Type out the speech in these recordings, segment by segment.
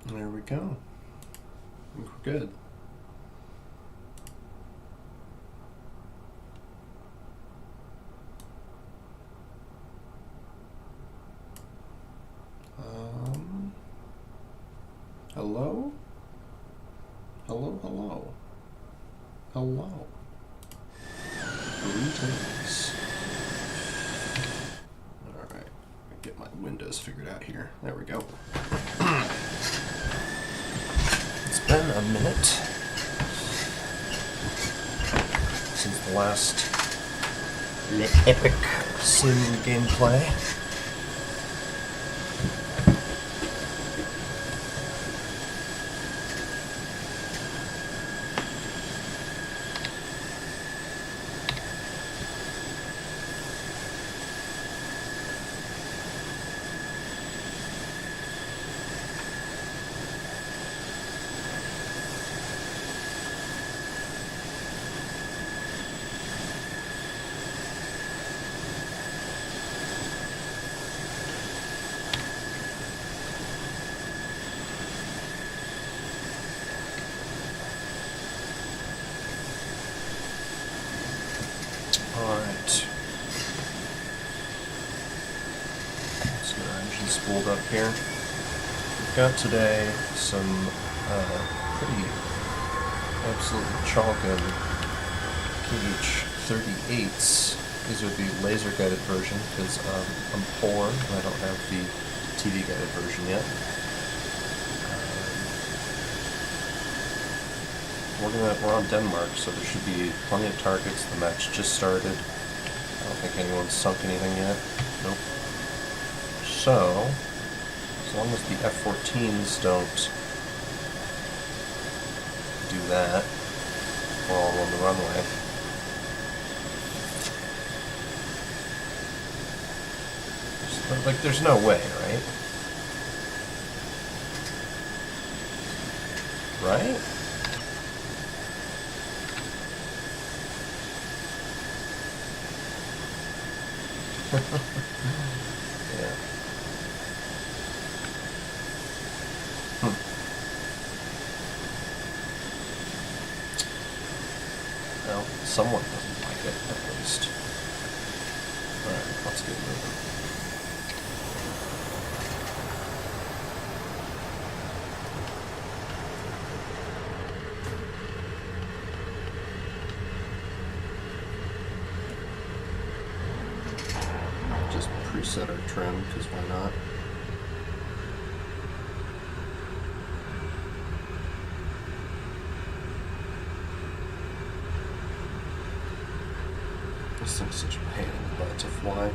There we go. I think we're good. Hello? Hello, hello. Hello. Greetings. Alright, get my windows figured out here. There we go. It's been a minute since the last epic sim gameplay. Alright. Let's get our engine spooled up here. We've got today some pretty absolutely chalking KH-38s. These are the laser guided version because I'm poor and I don't have the TV guided version yet. We're on Denmark, so there should be plenty of targets. The match just started. I don't think anyone's sunk anything yet. Nope. So, as long as the F-14s don't do that, we're all on the runway. There's no way, right? Right? Yeah. Well, someone doesn't like it, at least. Alright, let's get moving. Just preset our trim, because why not? This thing's such a pain in the butt to fly.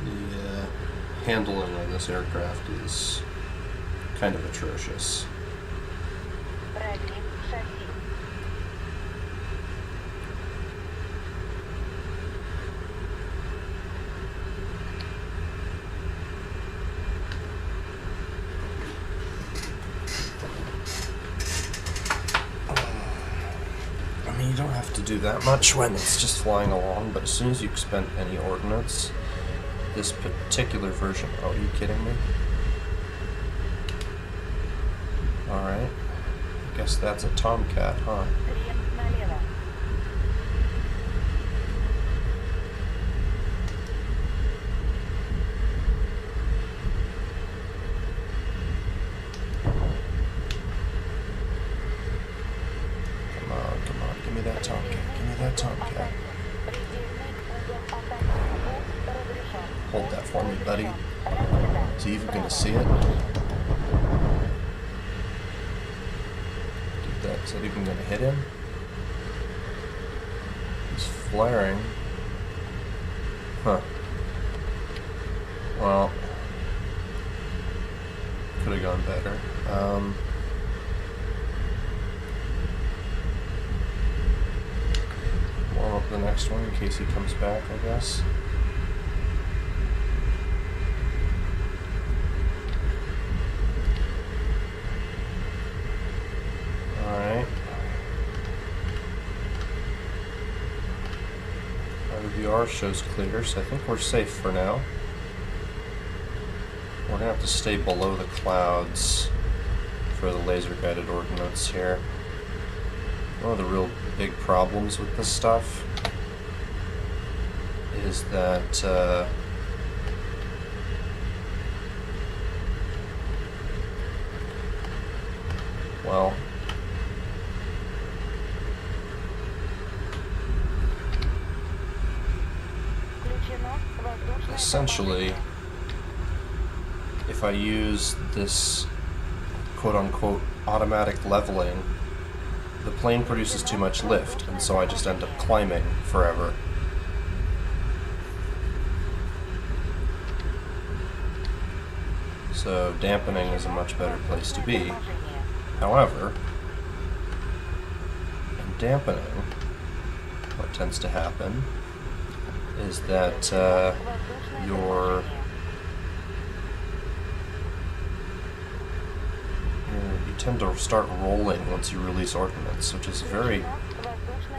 The handling on this aircraft is kind of atrocious. You don't have to do that much when it's just flying along, but as soon as you expend any ordnance, this particular version... Oh, are you kidding me? Alright. I guess that's a Tomcat, huh? Give me that Tomcat. Hold that for me, buddy. Is he even gonna see it? Is that even gonna hit him? He's flaring. Huh. Well, could have gone better. Warm up the next one in case he comes back, I guess. Alright. Our VR shows clear, so I think we're safe for now. we're gonna have to stay below the clouds for the laser-guided ordnance here. One of the real big problems with this stuff is that well, essentially, if I use this quote-unquote automatic leveling, the plane produces too much lift, and so I just end up climbing forever. So dampening is a much better place to be. However, in dampening, what tends to happen is that you tend to start rolling once you release ordnance, which is very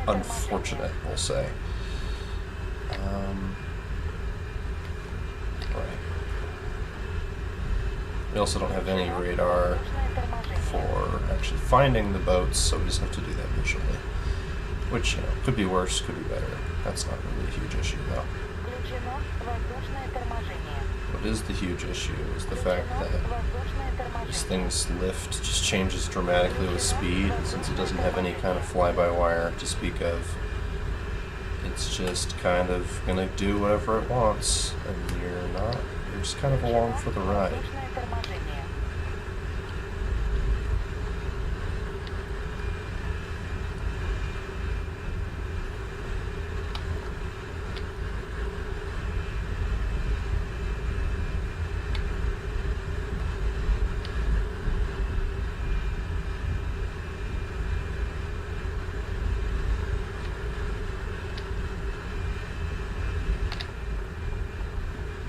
unfortunate, we'll say. Right. We also don't have any radar for actually finding the boats, so we just have to do that visually. Which, you know, could be worse, could be better. That's not really a huge issue, though. What is the huge issue is the fact that this thing's lift just changes dramatically with speed, and since it doesn't have any kind of fly-by-wire to speak of, it's just kind of gonna do whatever it wants, and you're just kind of along for the ride.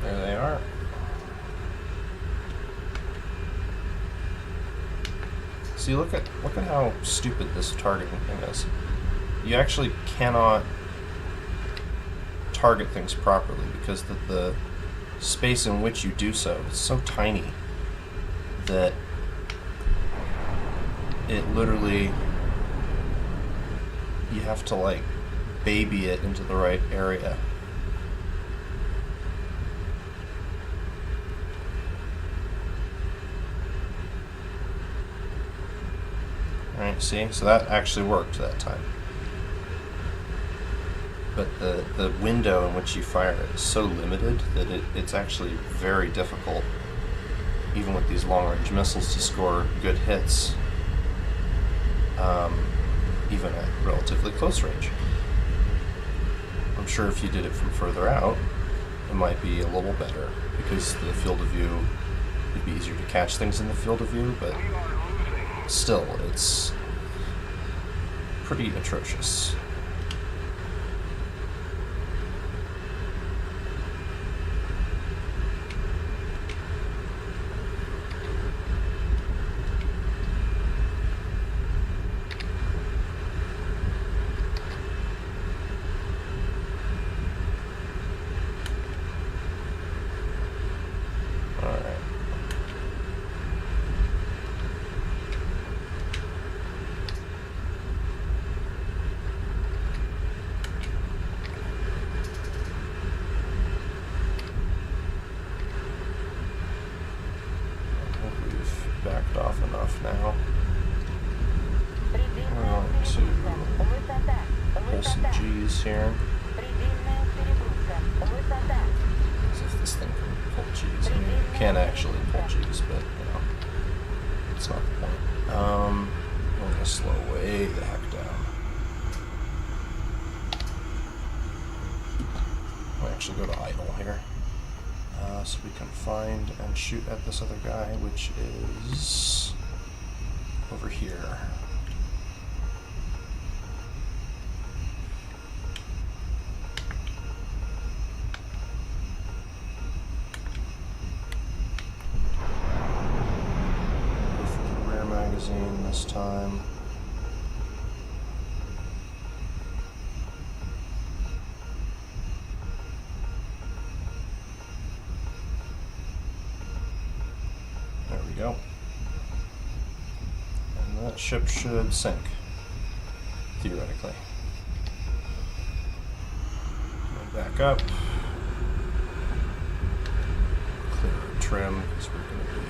There they are. See, look at how stupid this targeting thing is. You actually cannot target things properly because the space in which you do so is so tiny that it literally, you have to like baby it into the right area. Alright, see? So that actually worked that time. But the window in which you fire it is so limited that it's actually very difficult, even with these long-range missiles, to score good hits, even at relatively close range. I'm sure if you did it from further out, it might be a little better, because the field of view, it'd be easier to catch things in the field of view, but still, it's pretty atrocious. Backed off enough now. We're going to pull some G's here. As if this thing can pull G's. I mean, it can actually pull G's, but, you know, it's not the point. We're going to slow way the heck down. I'll actually go to idle here. So we can find and shoot at this other guy, which is over here. With the rear magazine this time. go. And that ship should sink, theoretically. Back up. Clear our trim, because we're going to be...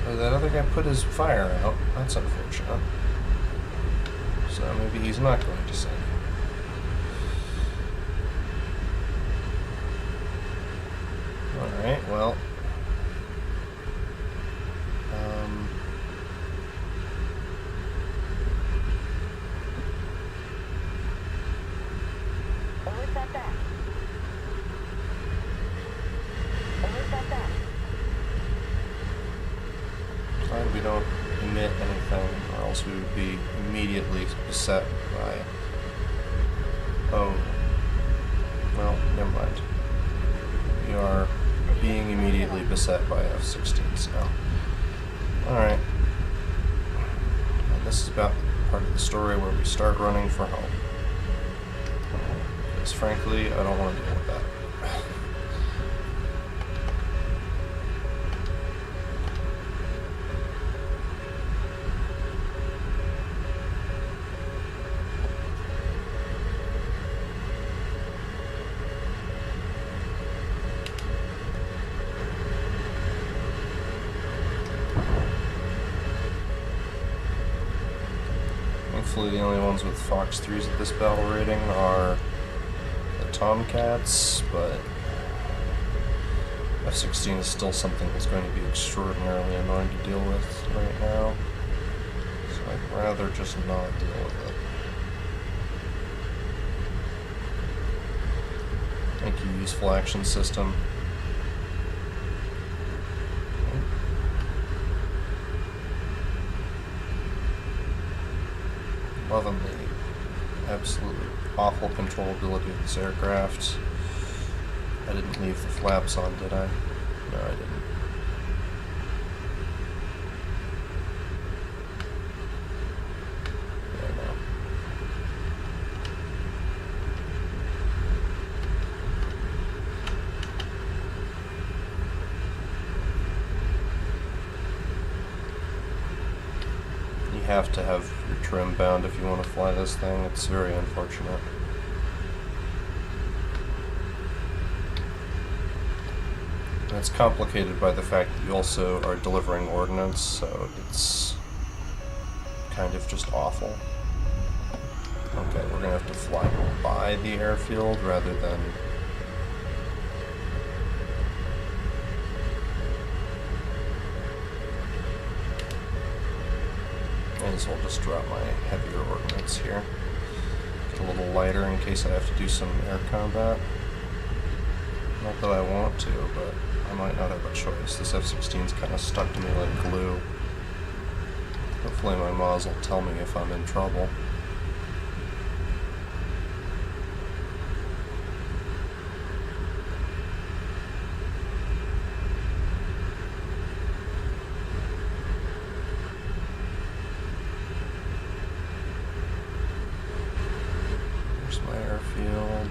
Oh, that other guy put his fire out. That's unfortunate. So maybe he's not going to sink. Alright, well... Glad we don't emit anything, or else we would be immediately beset by... Oh. Well, never mind. We are being immediately beset by F-16s now. Alright. And this is about part of the story where we start running for home. Because frankly, I don't want to deal with that. Thankfully, the only ones with Fox 3s at this battle rating are the Tomcats, but F-16 is still something that's going to be extraordinarily annoying to deal with right now, so I'd rather just not deal with it. Thank you, useful action system. Loving the absolutely awful controllability of this aircraft. I didn't leave the flaps on, did I? No, I didn't. Yeah, no. You have to have your trim bound if you want to fly this thing. It's very unfortunate. And it's complicated by the fact that you also are delivering ordnance, so it's kind of just awful. Okay, we're gonna have to fly by the airfield rather than... May as well just drop my heavier ordnance here. Get a little lighter in case I have to do some air combat. Not that I want to, but I might not have a choice. This F-16's kind of stuck to me like glue. Hopefully my Maz will tell me if I'm in trouble. There's my airfield.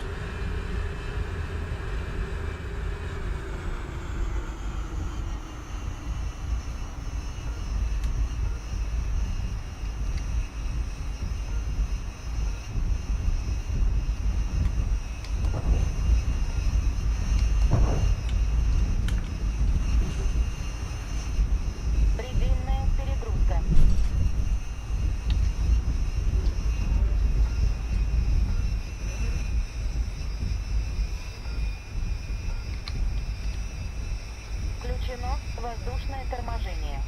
Включено воздушное торможение.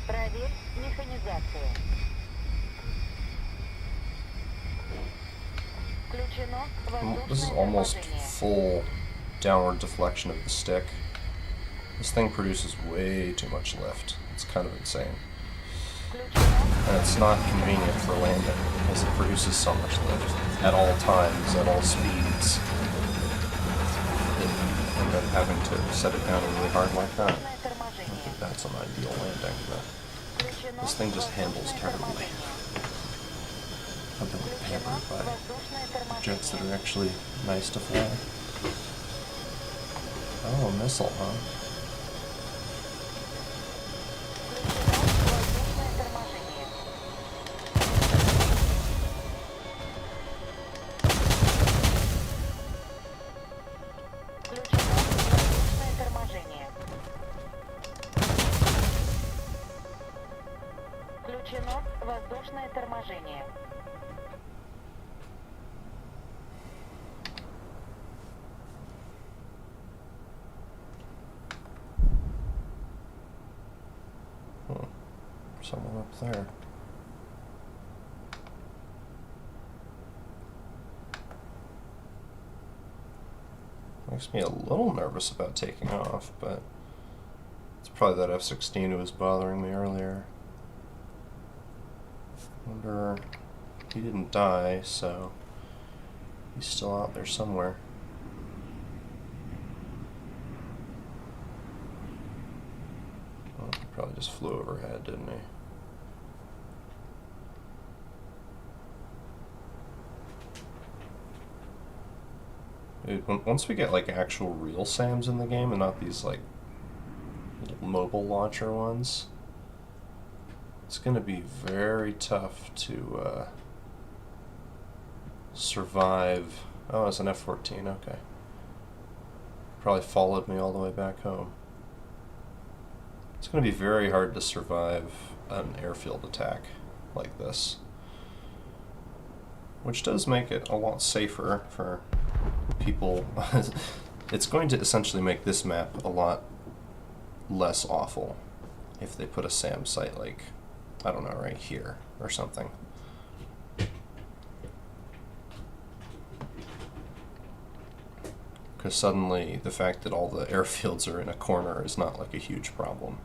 Проверь механизацию. Включено воздушное This is almost торможение. full downward deflection of the stick. This thing produces way too much lift. It's kind of insane. And it's not convenient for landing because it produces so much lift at all times, at all speeds. And then having to set it down really hard like that. I don't think that's an ideal landing, but this thing just handles terribly. I've been pampered by jets that are actually nice to fly. Oh, missile, huh? Включено воздушное торможение. Someone up there. Makes me a little nervous about taking off, but it's probably that F-16 who was bothering me earlier. Wonder, he didn't die, so he's still out there somewhere. Well, he probably just flew overhead, didn't he? Dude, once we get like actual real SAMs in the game and not these like little mobile launcher ones, it's gonna be very tough to survive. Oh, it's an F-14, okay. Probably followed me all the way back home. It's gonna be very hard to survive an airfield attack like this, which does make it a lot safer for people. It's going to essentially make this map a lot less awful if they put a SAM site like, I don't know, right here or something. Because suddenly the fact that all the airfields are in a corner is not like a huge problem.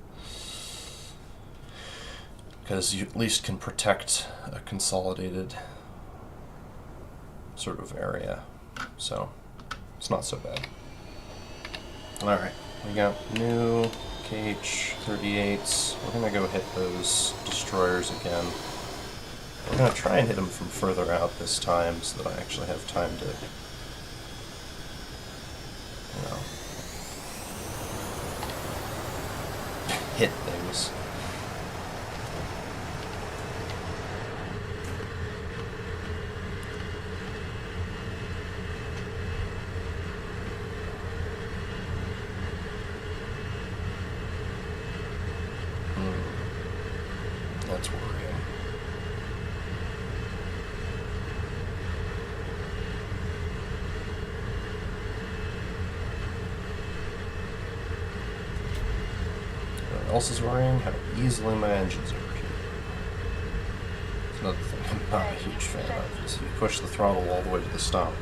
Because you at least can protect a consolidated sort of area. So it's not so bad. Alright, we got new KH-38s. We're going to go hit those destroyers again. We're going to try and hit them from further out this time so that I actually have time to, you know, hit things. That's worrying. What else is worrying? How easily my engines overheat. It's another thing I'm not a huge fan of, is if you push the throttle all the way to the stop,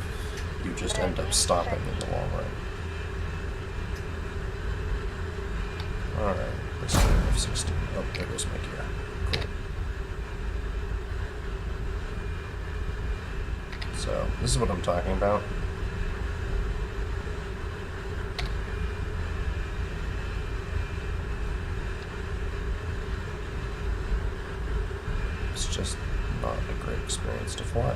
you just end up stopping in the long run. Alright, let's do F-16. Oh, there goes my gear. Cool. So, this is what I'm talking about. It's just not a great experience to fly.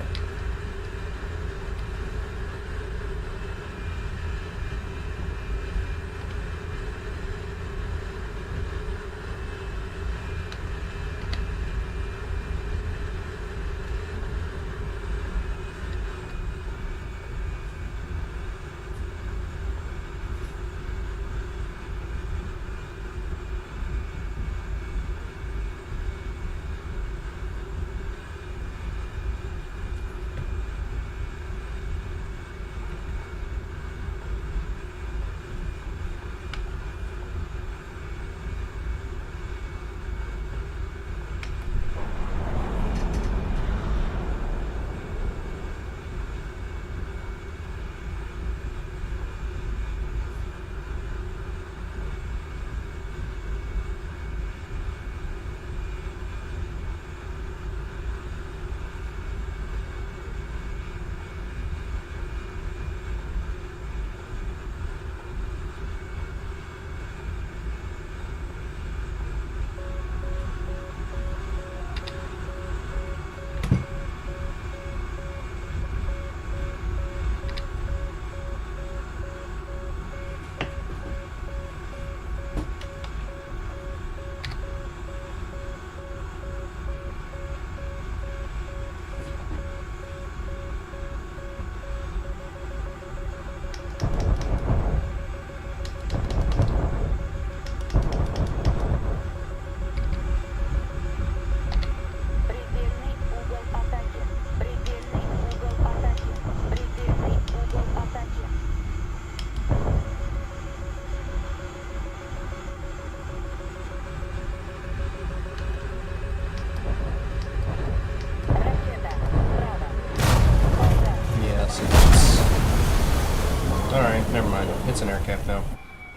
Alright, never mind. It's an air cap now.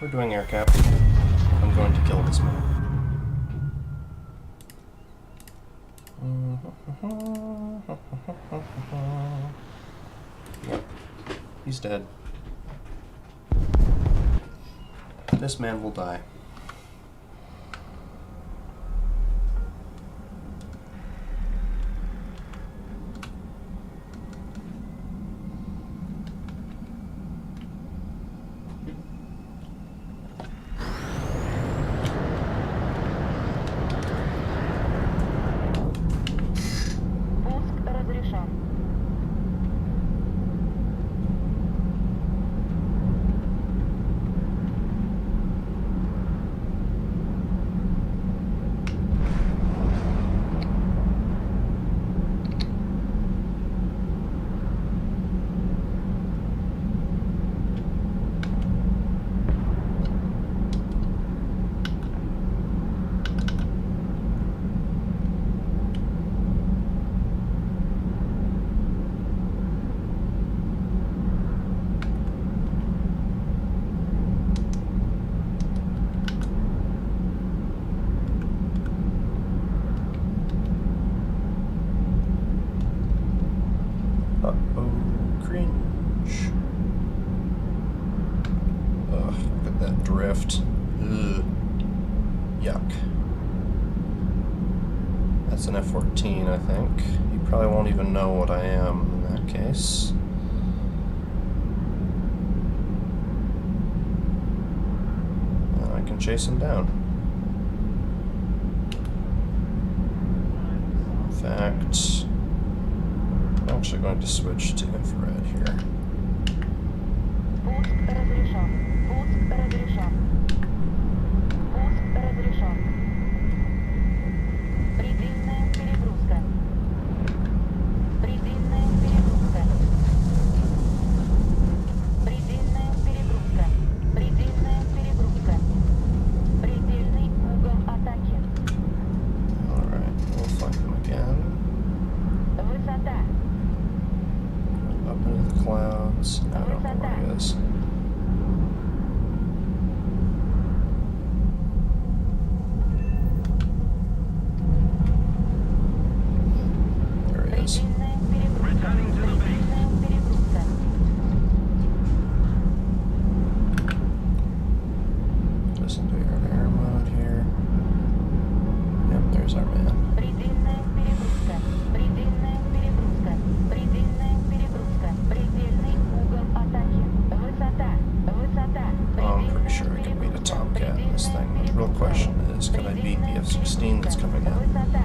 We're doing air cap. I'm going to kill this man. Yep. He's dead. This man will die. Пуск разрешен. Uh-oh, cringe. Ugh, look at that drift. Ugh. Yuck. That's an F-14, I think. You probably won't even know what I am in that case. And I can chase him down. In fact, I'm actually going to switch to infrared here. Пуск разрешен. Пуск разрешен. Пуск разрешен. Предельная перегрузка. Предельная перегрузка. Предельная перегрузка. Предельная перегрузка. Предельный угол атаки. Alright, we'll find him again. Высота. Up into the clouds. I don't know where he is. There he is. Предельная перегрузка. Предельная перегрузка. Listen to your air mode here. Yep, there's our man. Предельная перегрузка. Предельная перегрузка. Предельная перегрузка. Предельный угол атаки. Высота. Высота. Oh, I'm pretty sure I can beat a Tomcat in this thing. The real question is, can I beat the F-16 that's coming in? Высота.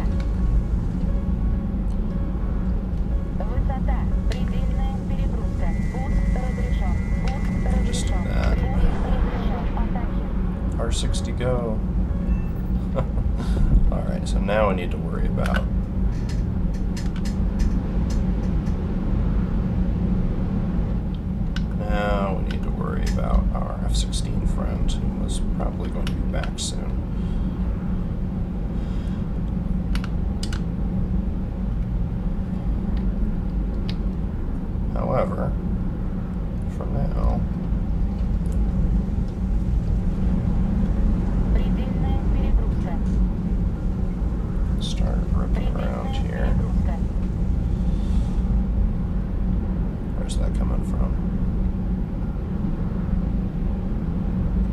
Высота. Предельная перегрузка. Пуск разрешен. Пуск Just do разрешен. that. Пуск разрешен. Атаки. R60 go. Alright, so now we need to worry about our F-16 friend, who was probably going to be back soon. However, for now, start ripping around here. Where's that coming from?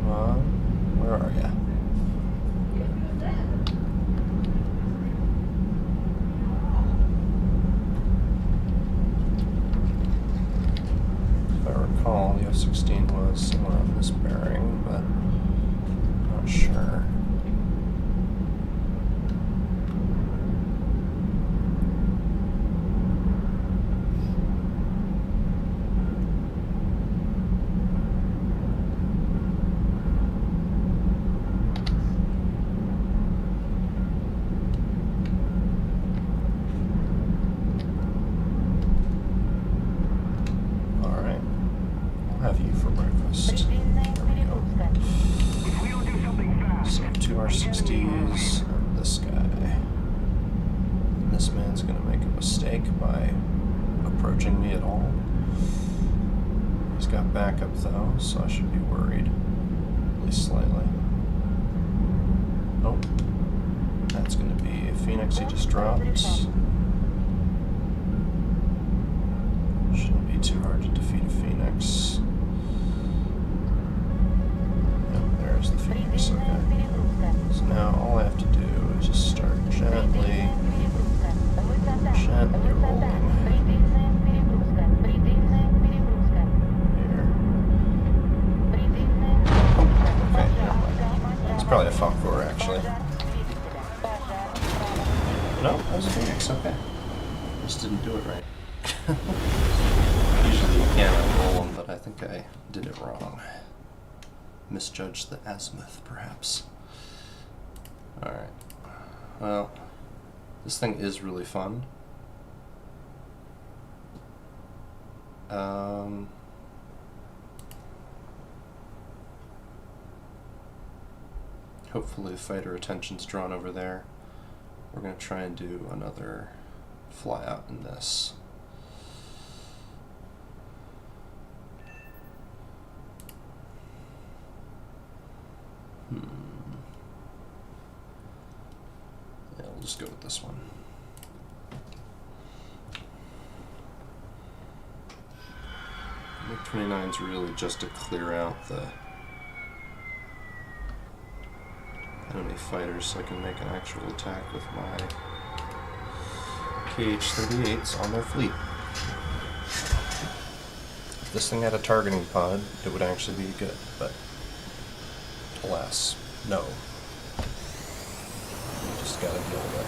Come on, where are ya? If I recall, the F-16 was somewhere on this bearing, but I'm not sure. Have you for breakfast. There we go. So 2 R60s and this guy. And this man's gonna make a mistake by approaching me at all. He's got backup though, so I should be worried. At least slightly. Oh. That's gonna be a Phoenix he just dropped. Shouldn't be too hard to defeat a Phoenix. Yep, there's the Phoenix, okay. So now all I have to do is just start gently rolling. Okay, never mind. It's probably a Falcor, actually. No, that was a Phoenix, okay. Just didn't do it right. Usually you can't roll them, but I think I did it wrong. Misjudged the azimuth, perhaps. Alright. Well, this thing is really fun. Hopefully fighter attention's drawn over there. We're going to try and do another fly out in this. Yeah, we'll just go with this one. MiG-29 is really just to clear out the enemy fighters so I can make an actual attack with my KH-38s on their fleet. If this thing had a targeting pod, it would actually be good, but alas, no. Just gotta deal with it.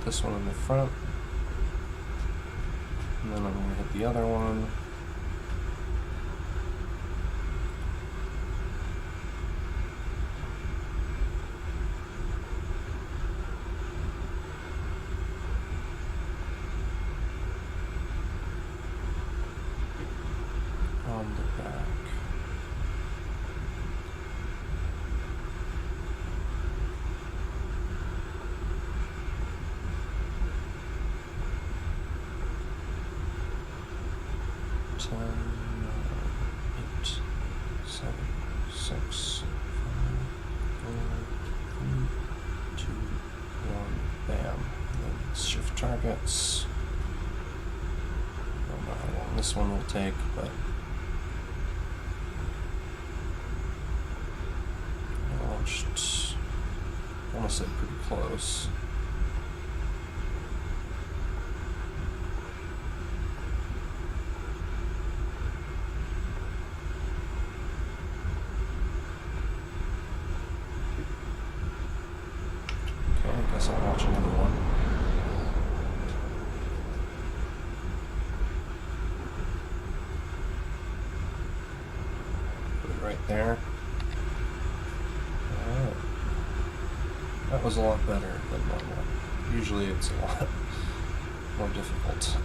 This one in the front, and then I'm going to hit the other one. On the back. targets. I don't know how long this one will take, but I launched, I want to say pretty close. I guess I'll watch another one. Put it right there. Alright. That was a lot better than normal. Usually it's a lot more difficult.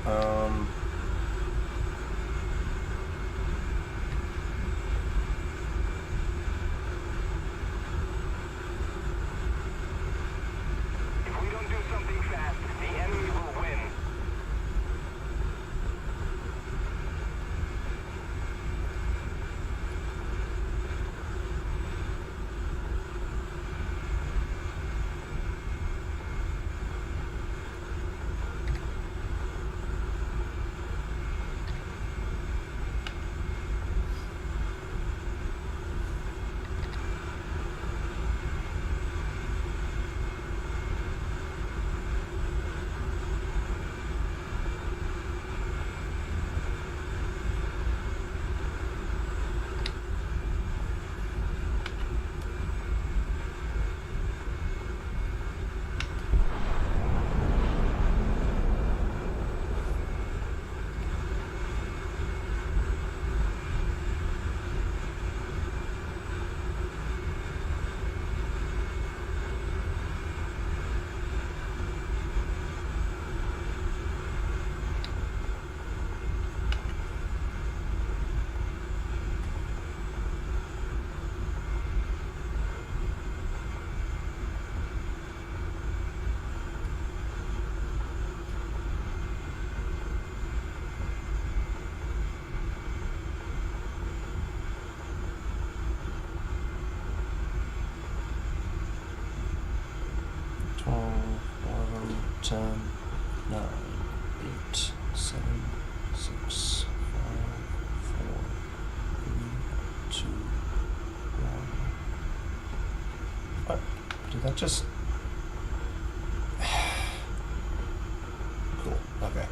Ten, 9, 8, 7, 6, 5, 4, 3, 2, 1. What? Did that just... Cool. Okay.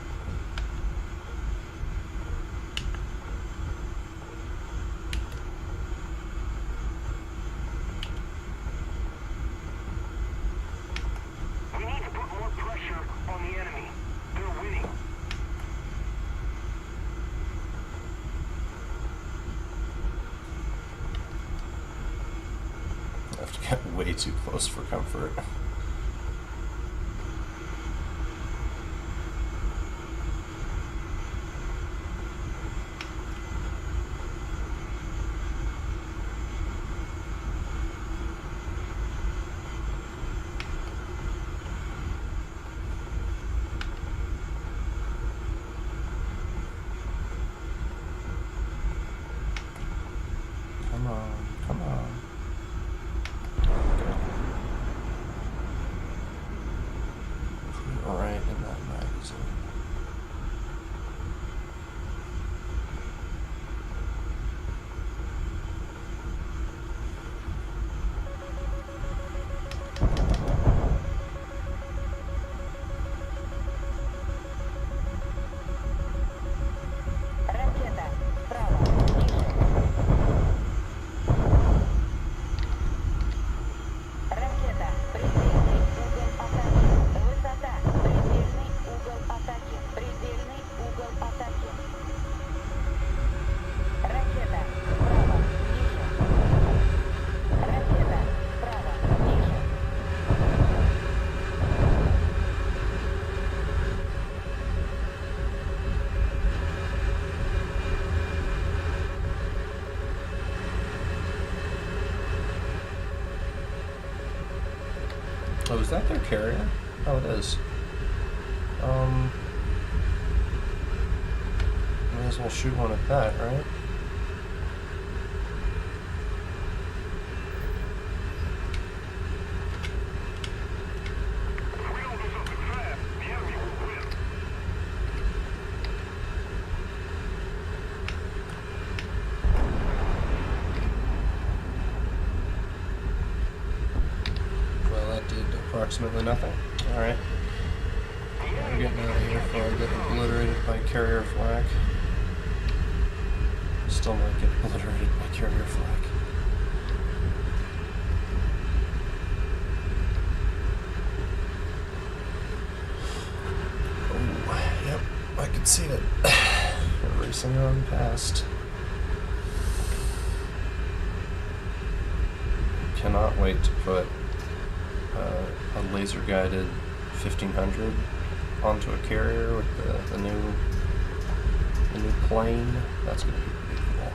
I have to get way too close for comfort. Come on, come on. Right in that magazine. Ракета. Справа. Ниже. Ракета. Предельный угол атаки. Высота. Предельный угол атаки. Предельный угол атаки. Ракета. Справа. Ниже. Ракета. Справа. Ниже. Oh, is that their carrier? Oh, it is. Might as well shoot one at that, right? If we don't do something fast, the enemy will approximately nothing. Alright. We're getting out of here before I get obliterated by carrier flak. Still might get obliterated by carrier flak. Oh, yep, I can see it. We're racing on past. Cannot wait to put a laser-guided 1500 onto a carrier with the new plane. That's going to be pretty cool.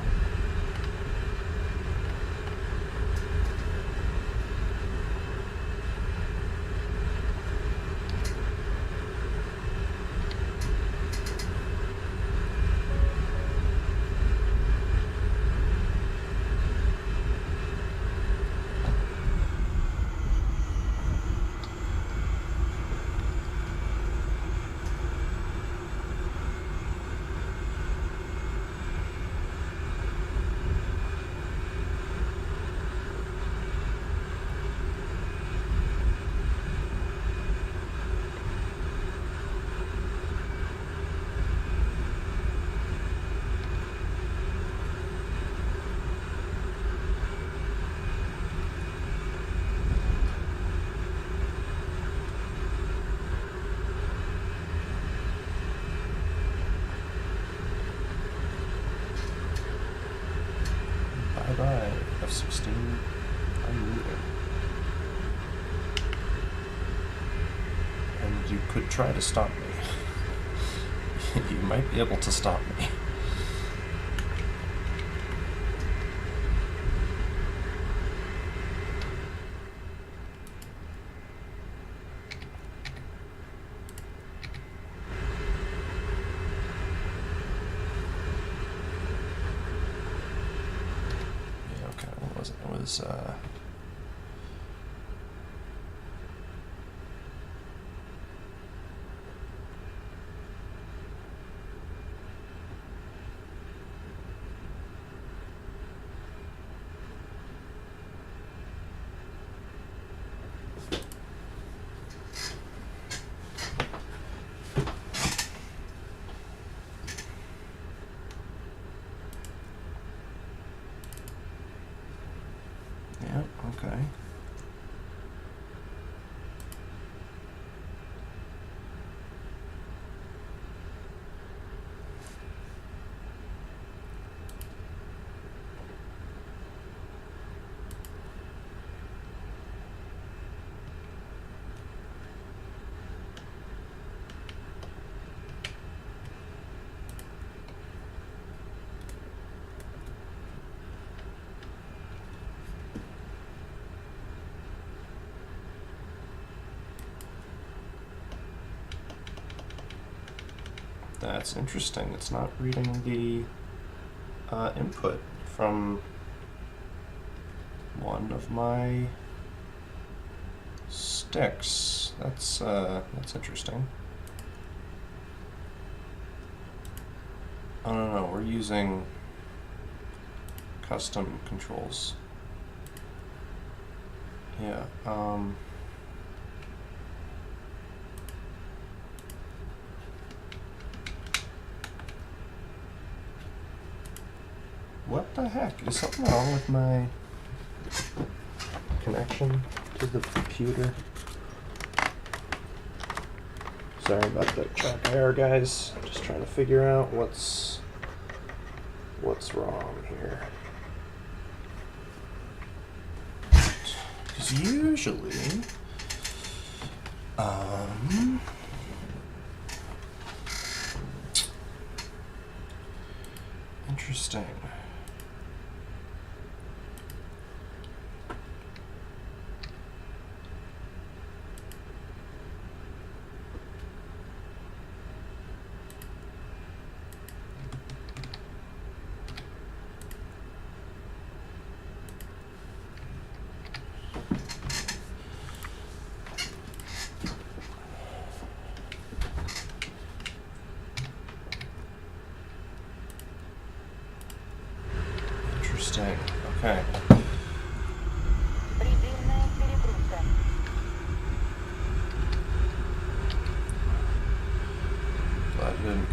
Bye-bye, F-16. I'm moving. And you could try to stop me. You might be able to stop me. Yeah, okay. That's interesting. It's not reading the input from one of my sticks. That's interesting. Oh no, we're using custom controls. Yeah. What the heck? Is something wrong with my connection to the computer? Sorry about the track error, guys. Just trying to figure out what's wrong here. Because usually, interesting.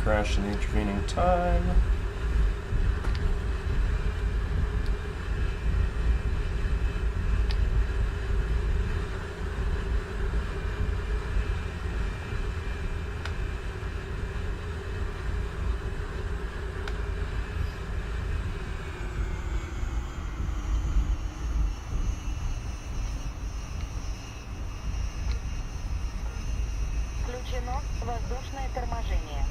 crash in the intervening time. Включено воздушное торможение.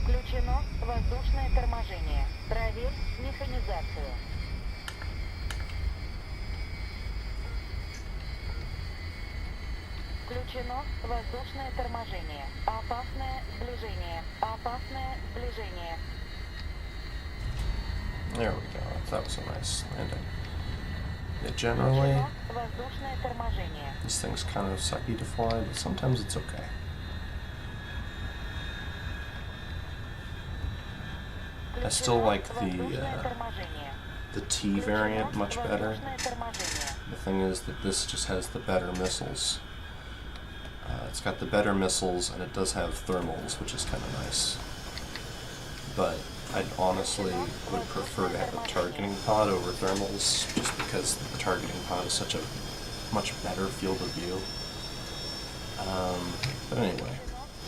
Включено воздушное торможение. Проверь механизацию. Включено воздушное торможение. Опасное сближение. Опасное сближение. There we go. That was a nice landing. Yeah, generally, Включено воздушное торможение. these things kind of sucky to fly, but sometimes it's okay. I still like the T variant much better. The thing is that this just has the better missiles. It's got the better missiles, and it does have thermals, which is kind of nice. But I honestly would prefer to have a targeting pod over thermals, just because the targeting pod is such a much better field of view. But anyway,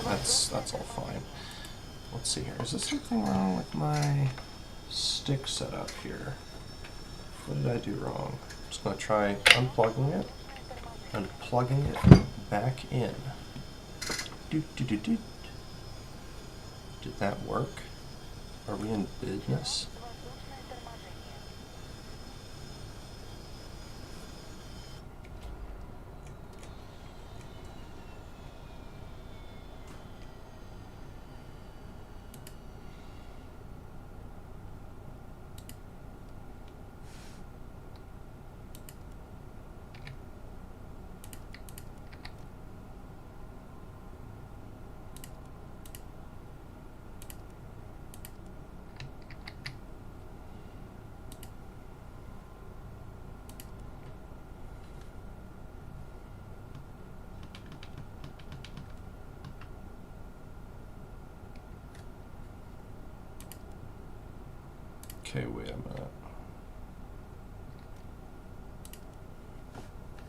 that's all fine. Let's see here. Is there something wrong with my stick setup here? What did I do wrong? I'm just going to try unplugging it and plugging it back in. Did that work? Are we in business? Okay, wait a minute.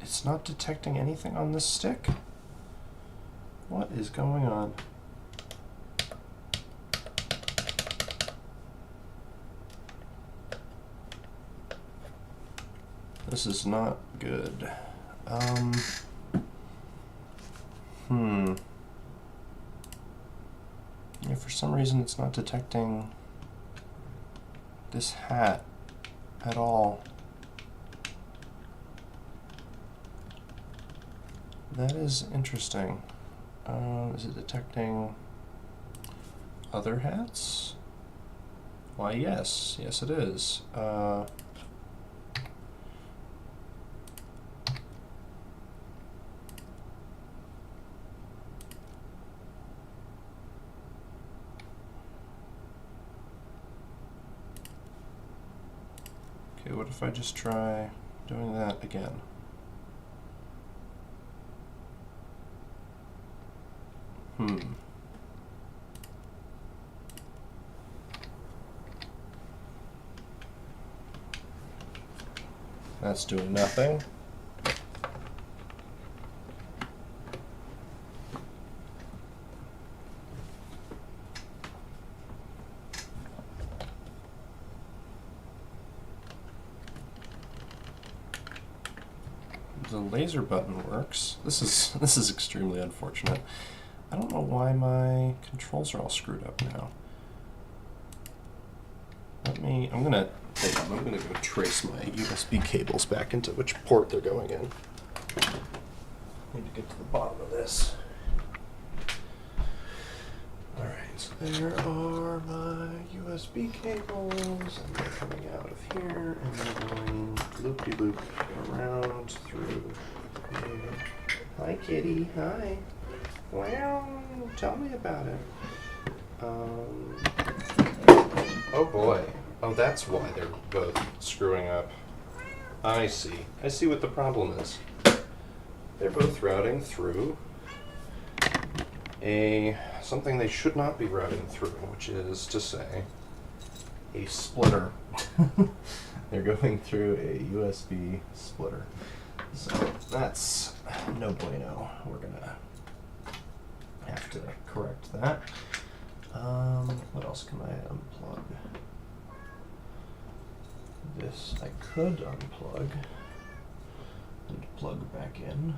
It's not detecting anything on this stick? What is going on? This is not good. Yeah, for some reason it's not detecting this hat at all. That is interesting. Is it detecting other hats? Why, yes. Yes, it is. Okay, what if I just try doing that again? That's doing nothing. The laser button works. This is extremely unfortunate. I don't know why my controls are all screwed up now. I'm gonna go trace my USB cables back into which port they're going in. Need to get to the bottom of this. Alright, so there are my USB cables, and they're coming out of here, and they're going loop-de-loop around through here. Hi, kitty. Hi. Well, tell me about it. Oh boy. Oh, that's why they're both screwing up. I see. I see what the problem is. They're both routing through something they should not be routing through, which is to say a splitter. They're going through a USB splitter. So that's no bueno. We're gonna have to correct that. What else can I unplug? This I could unplug and plug back in.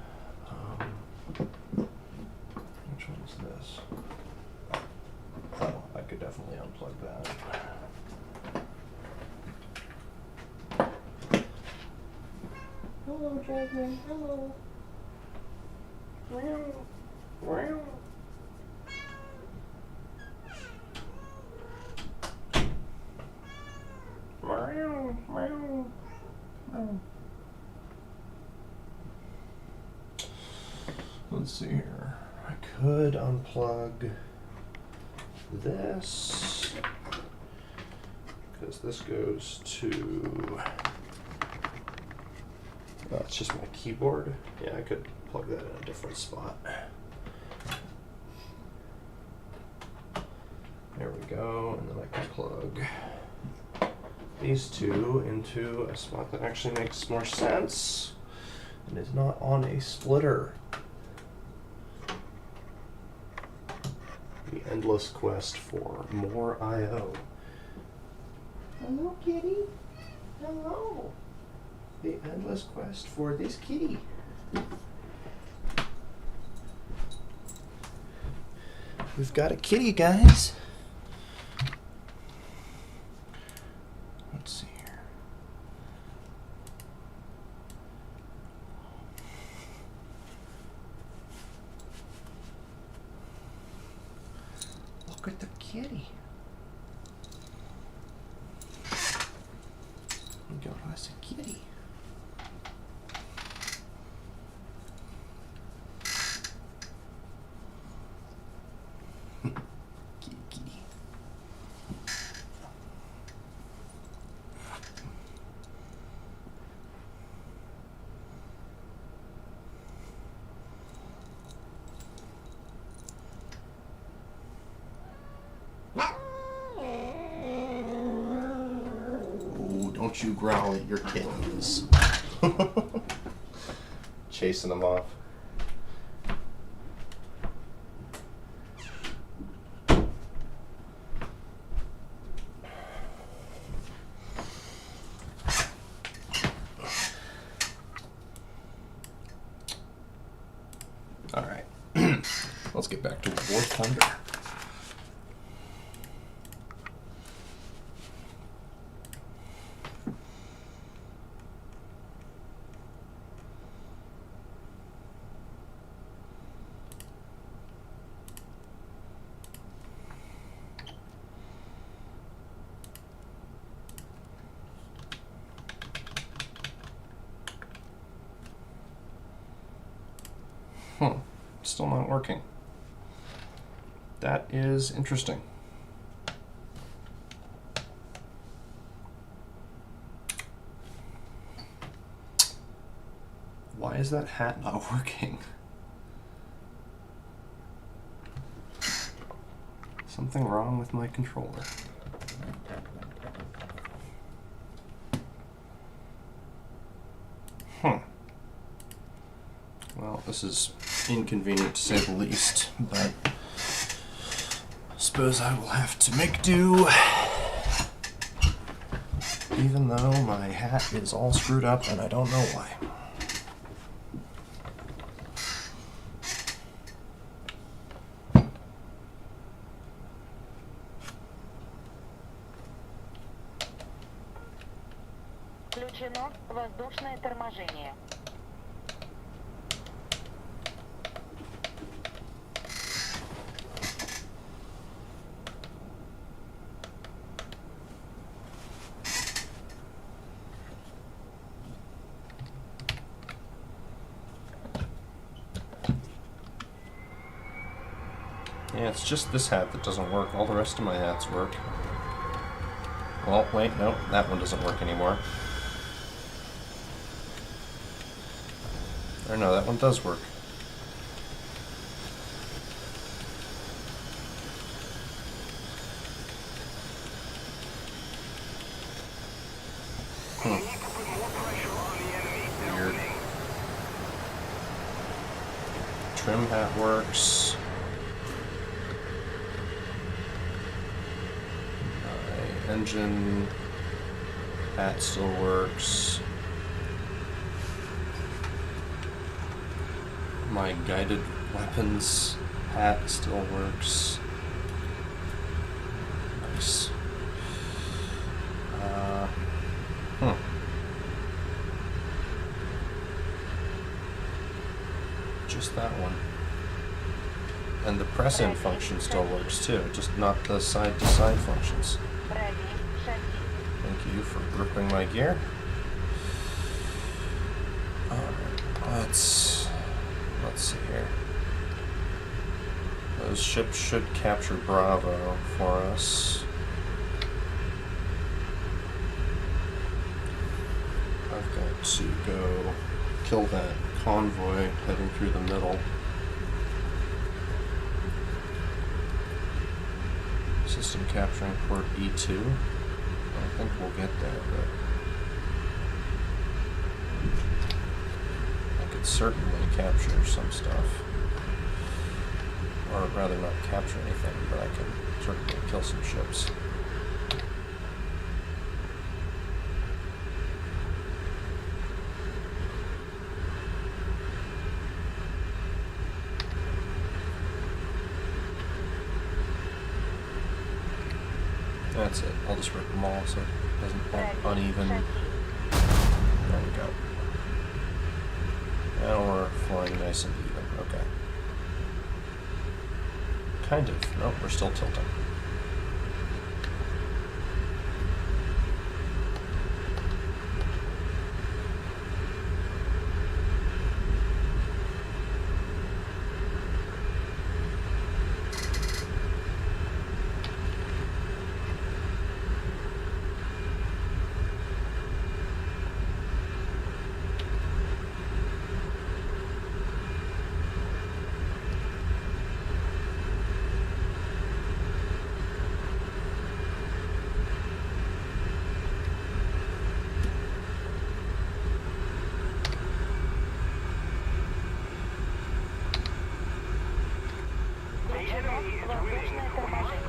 Which one's this? Oh, I could definitely unplug that. Hello, Jasmine. Hello. Meow. Meow. Meow. Meow. Meow. Let's see here. I could unplug this because this goes to it's just my keyboard. Yeah, I could plug that in a different spot. There we go, and then I can plug these two into a spot that actually makes more sense and is not on a splitter. The endless quest for more I/O. Hello, kitty. Hello. The endless quest for this kitty. We've got a kitty, guys. Let's see here. Look at the kitty. We got us a kitty. Kitty, kitty. Oh, don't you growl at your kittens. Chasing them off. All right, let's get back to War Thunder. Still not working. That is interesting. Why is that hat not working? Something wrong with my controller. Well, this is inconvenient to say the least, but I suppose I will have to make do. Even though my hat is all screwed up and I don't know why. Включено воздушное торможение. Yeah, it's just this hat that doesn't work. All the rest of my hats work. Well, wait, no, that one doesn't work anymore. Or no, that one does work. Weird. Trim hat works. Engine hat still works. My guided weapons hat still works. Nice. Just that one. And the press-in function still works too, just not the side-to-side functions. Thank you for gripping my gear. Alright, let's see here. Those ships should capture Bravo for us. I've got to go kill that convoy heading through the middle. System capturing port E2. I don't think we'll get there, but I could certainly capture some stuff. Or rather not capture anything, but I can certainly kill some ships. That's it. I'll just rip them all so it doesn't bump uneven. There we go. Now we're flying nice and even. Okay. Kind of. Nope, we're still tilting. Воздушное торможение.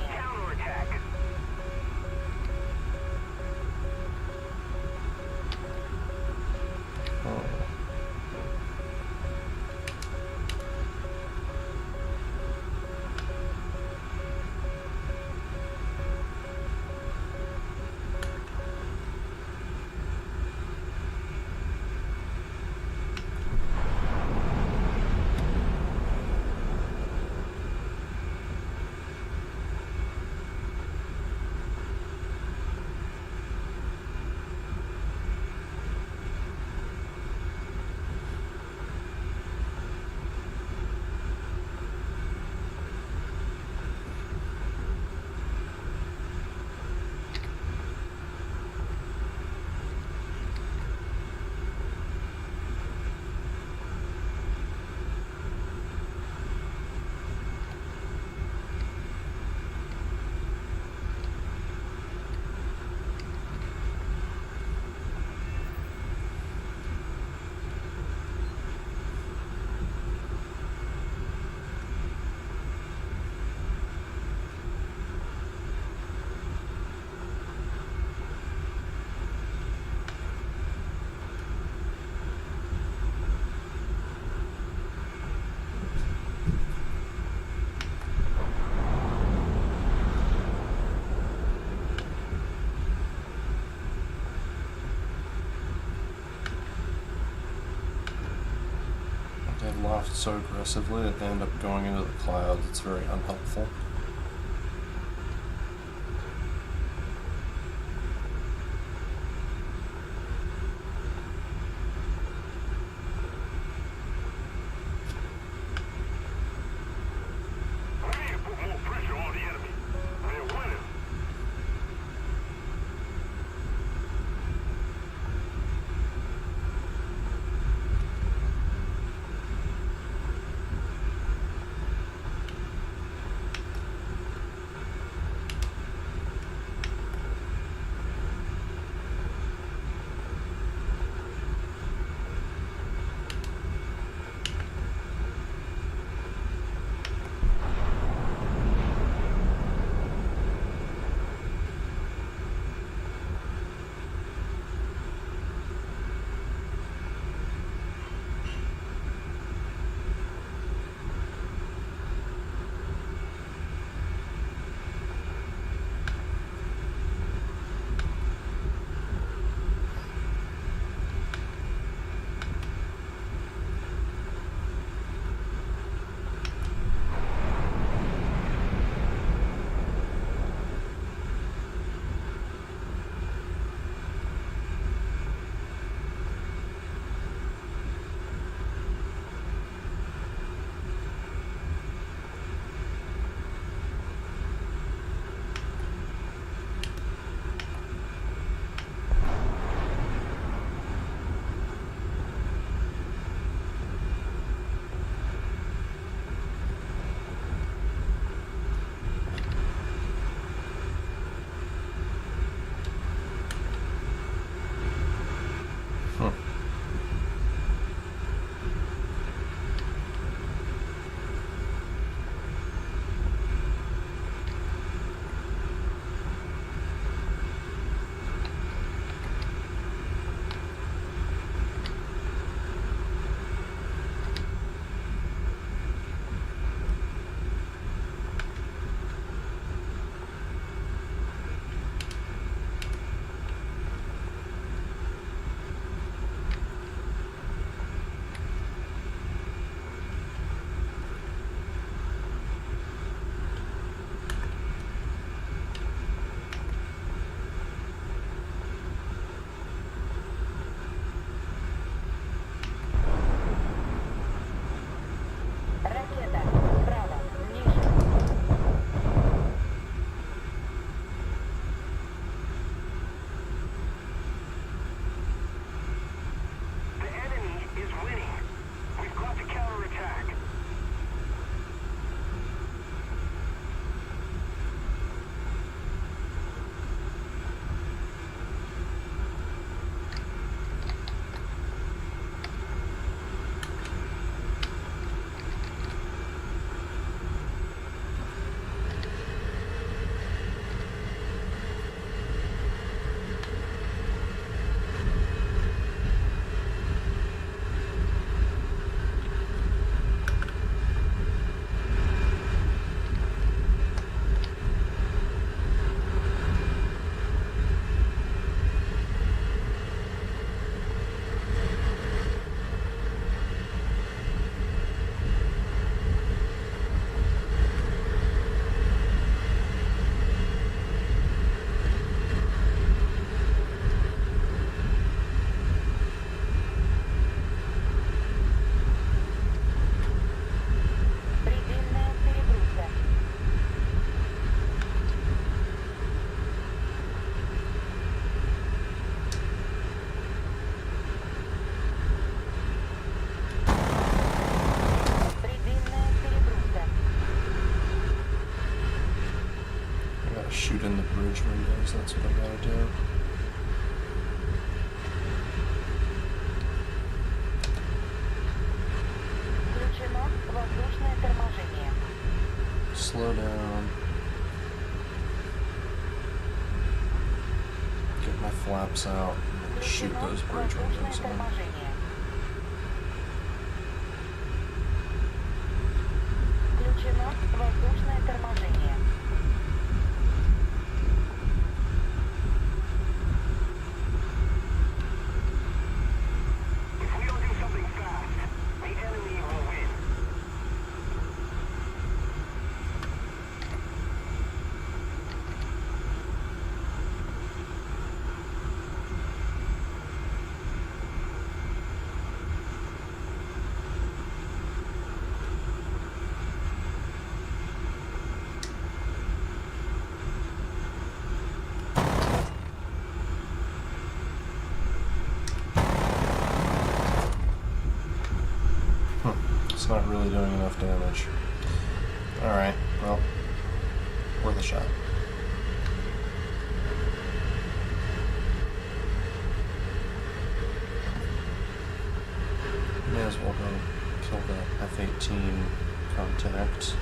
Loft so aggressively that they end up going into the clouds. It's very unhelpful. bridge windows, that's what I gotta do. Включено воздушное торможение. Slow down. Get my flaps out and shoot Включено those bridge воздушное windows in. торможение. Включено воздушное торможение. If we don't do something fast, the enemy will win. It's not really doing enough damage. Alright, well, worth a shot. May as well go kill the F-18 contact.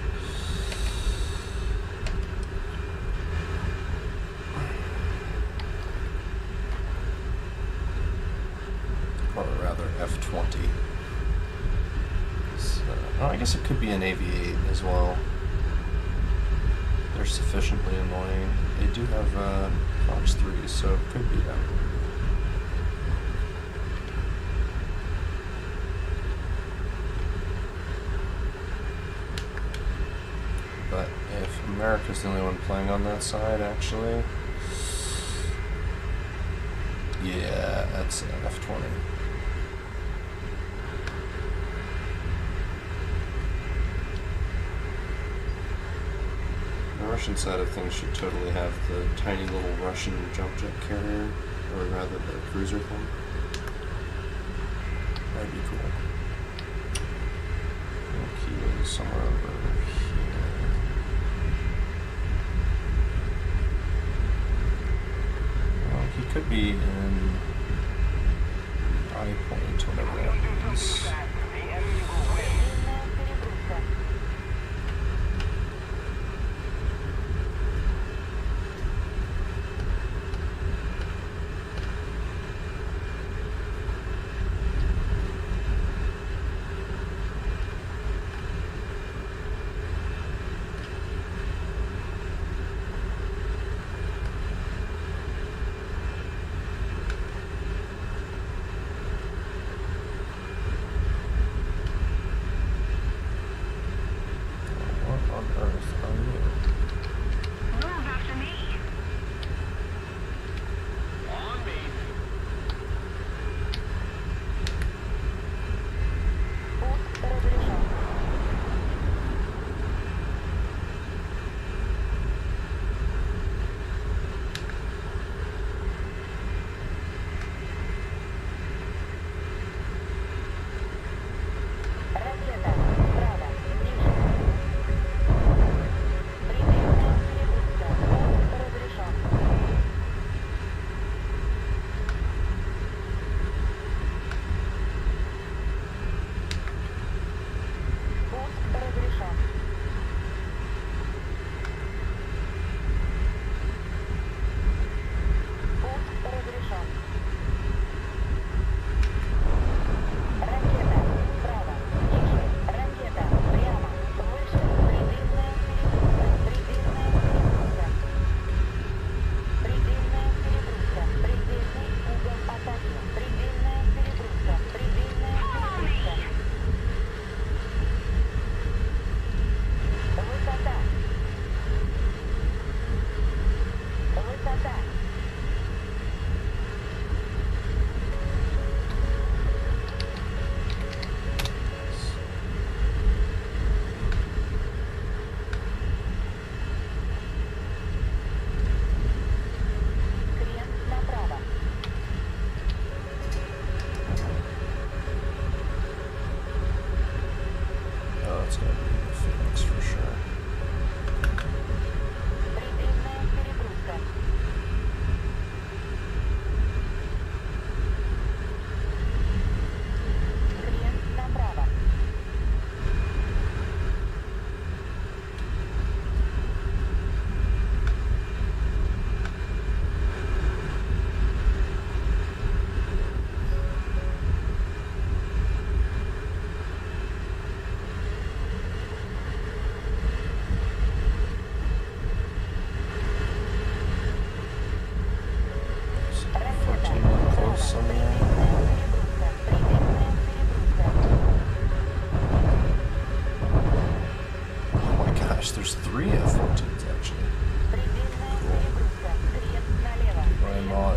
Or rather, F-20. Oh, I guess it could be an AV-8 as well. They're sufficiently annoying. They do have Fox 3, so it could be them. But if America's the only one playing on that side, actually, yeah, that's an F-20. The Russian side of things should totally have the tiny little Russian jump jet carrier, or rather the cruiser thing. That'd be cool. I think he was somewhere over here. Well, he could be in I point, whatever If we don't do that something is. fast, the enemy will win. Длинная перегрузка.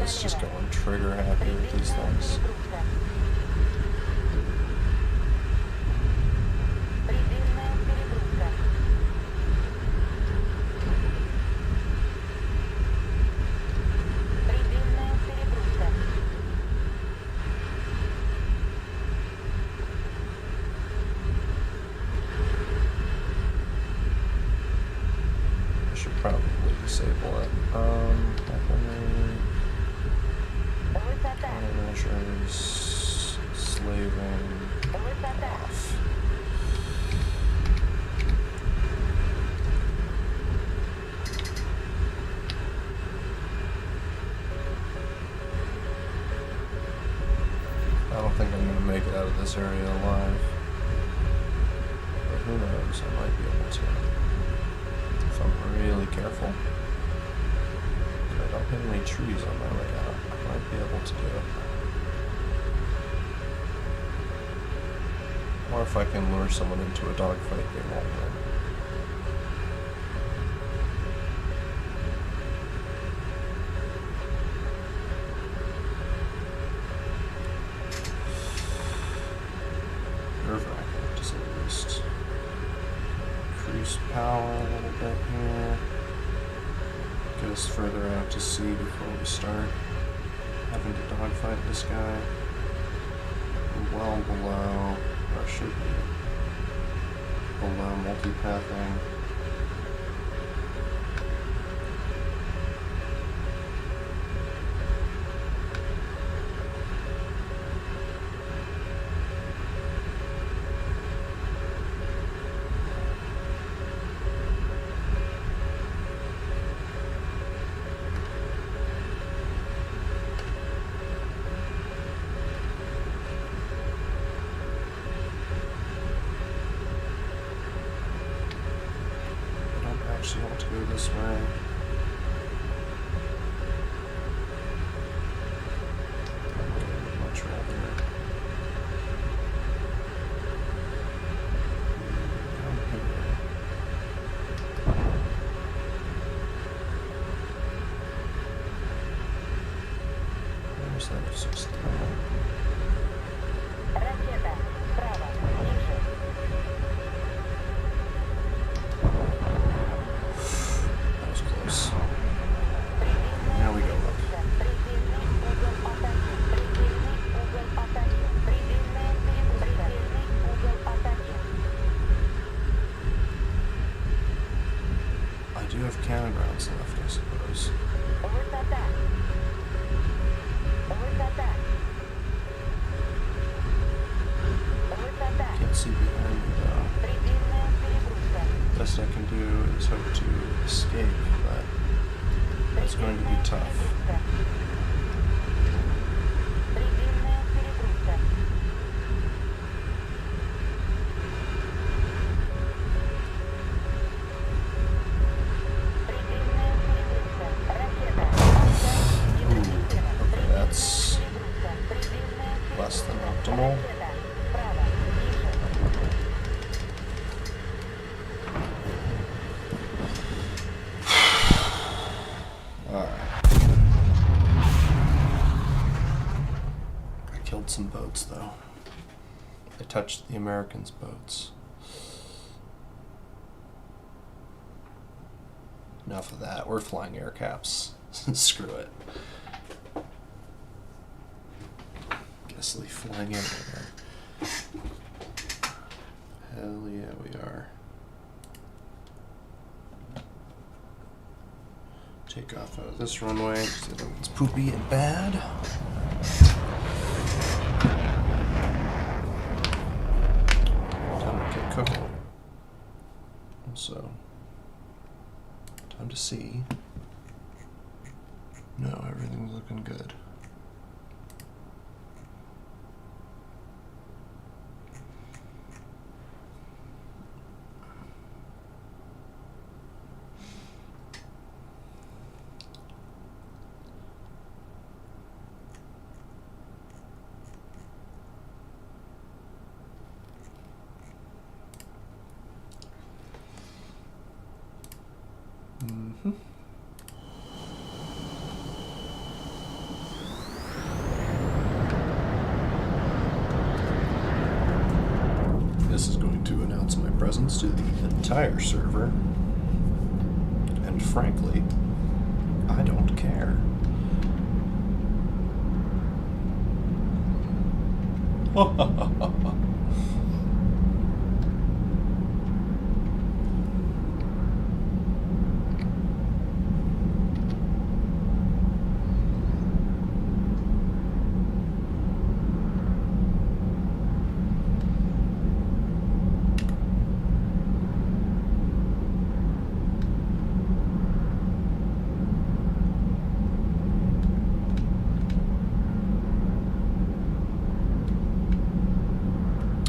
Let's just go and trigger happy with these things. Предельная перегрузка. Предельная перегрузка. I should probably disable it. Высота. Measures, slaving Высота. off. I don't think I'm going to make it out of this area alive. But who knows, I might be able to. If I'm really careful. If I don't hit any trees on my way out, I might be able to do it. Or if I can lure someone into a dogfight, they won't win. Nerve-wracking, to say the least. Increase power a little bit here. Get us further out to sea before we start having to dogfight this guy. Well below, or should be below multipathing. Actually want to go this way. I would much rather down here. Where's that F-16? Ракета. Справа. Ниже. That was close. Now we go up. Предельный угол атаки. Предельный угол атаки. Предельная перегрузка. Предельный угол атаки. I do have cannon rounds left, I suppose. Высота. Высота. Высота. Can't see behind me though. Предельная перегрузка. Best I can do is hope to escape, but that's going to be tough. Предельная перегрузка. Предельная перегрузка. Ракета. Okay, that's Перегрузка. Предельная less than optimal. ракета. Справа. Ниже. Alright. I killed some boats though. I touched the Americans' boats. Enough of that. We're flying air caps. Screw it. Guess leave flying anywhere. Hell yeah, we are. Take off out of this runway because it's poopy and bad. Time to get cooking. So, time to see. No, everything's looking good. presence to the entire server. And frankly, I don't care.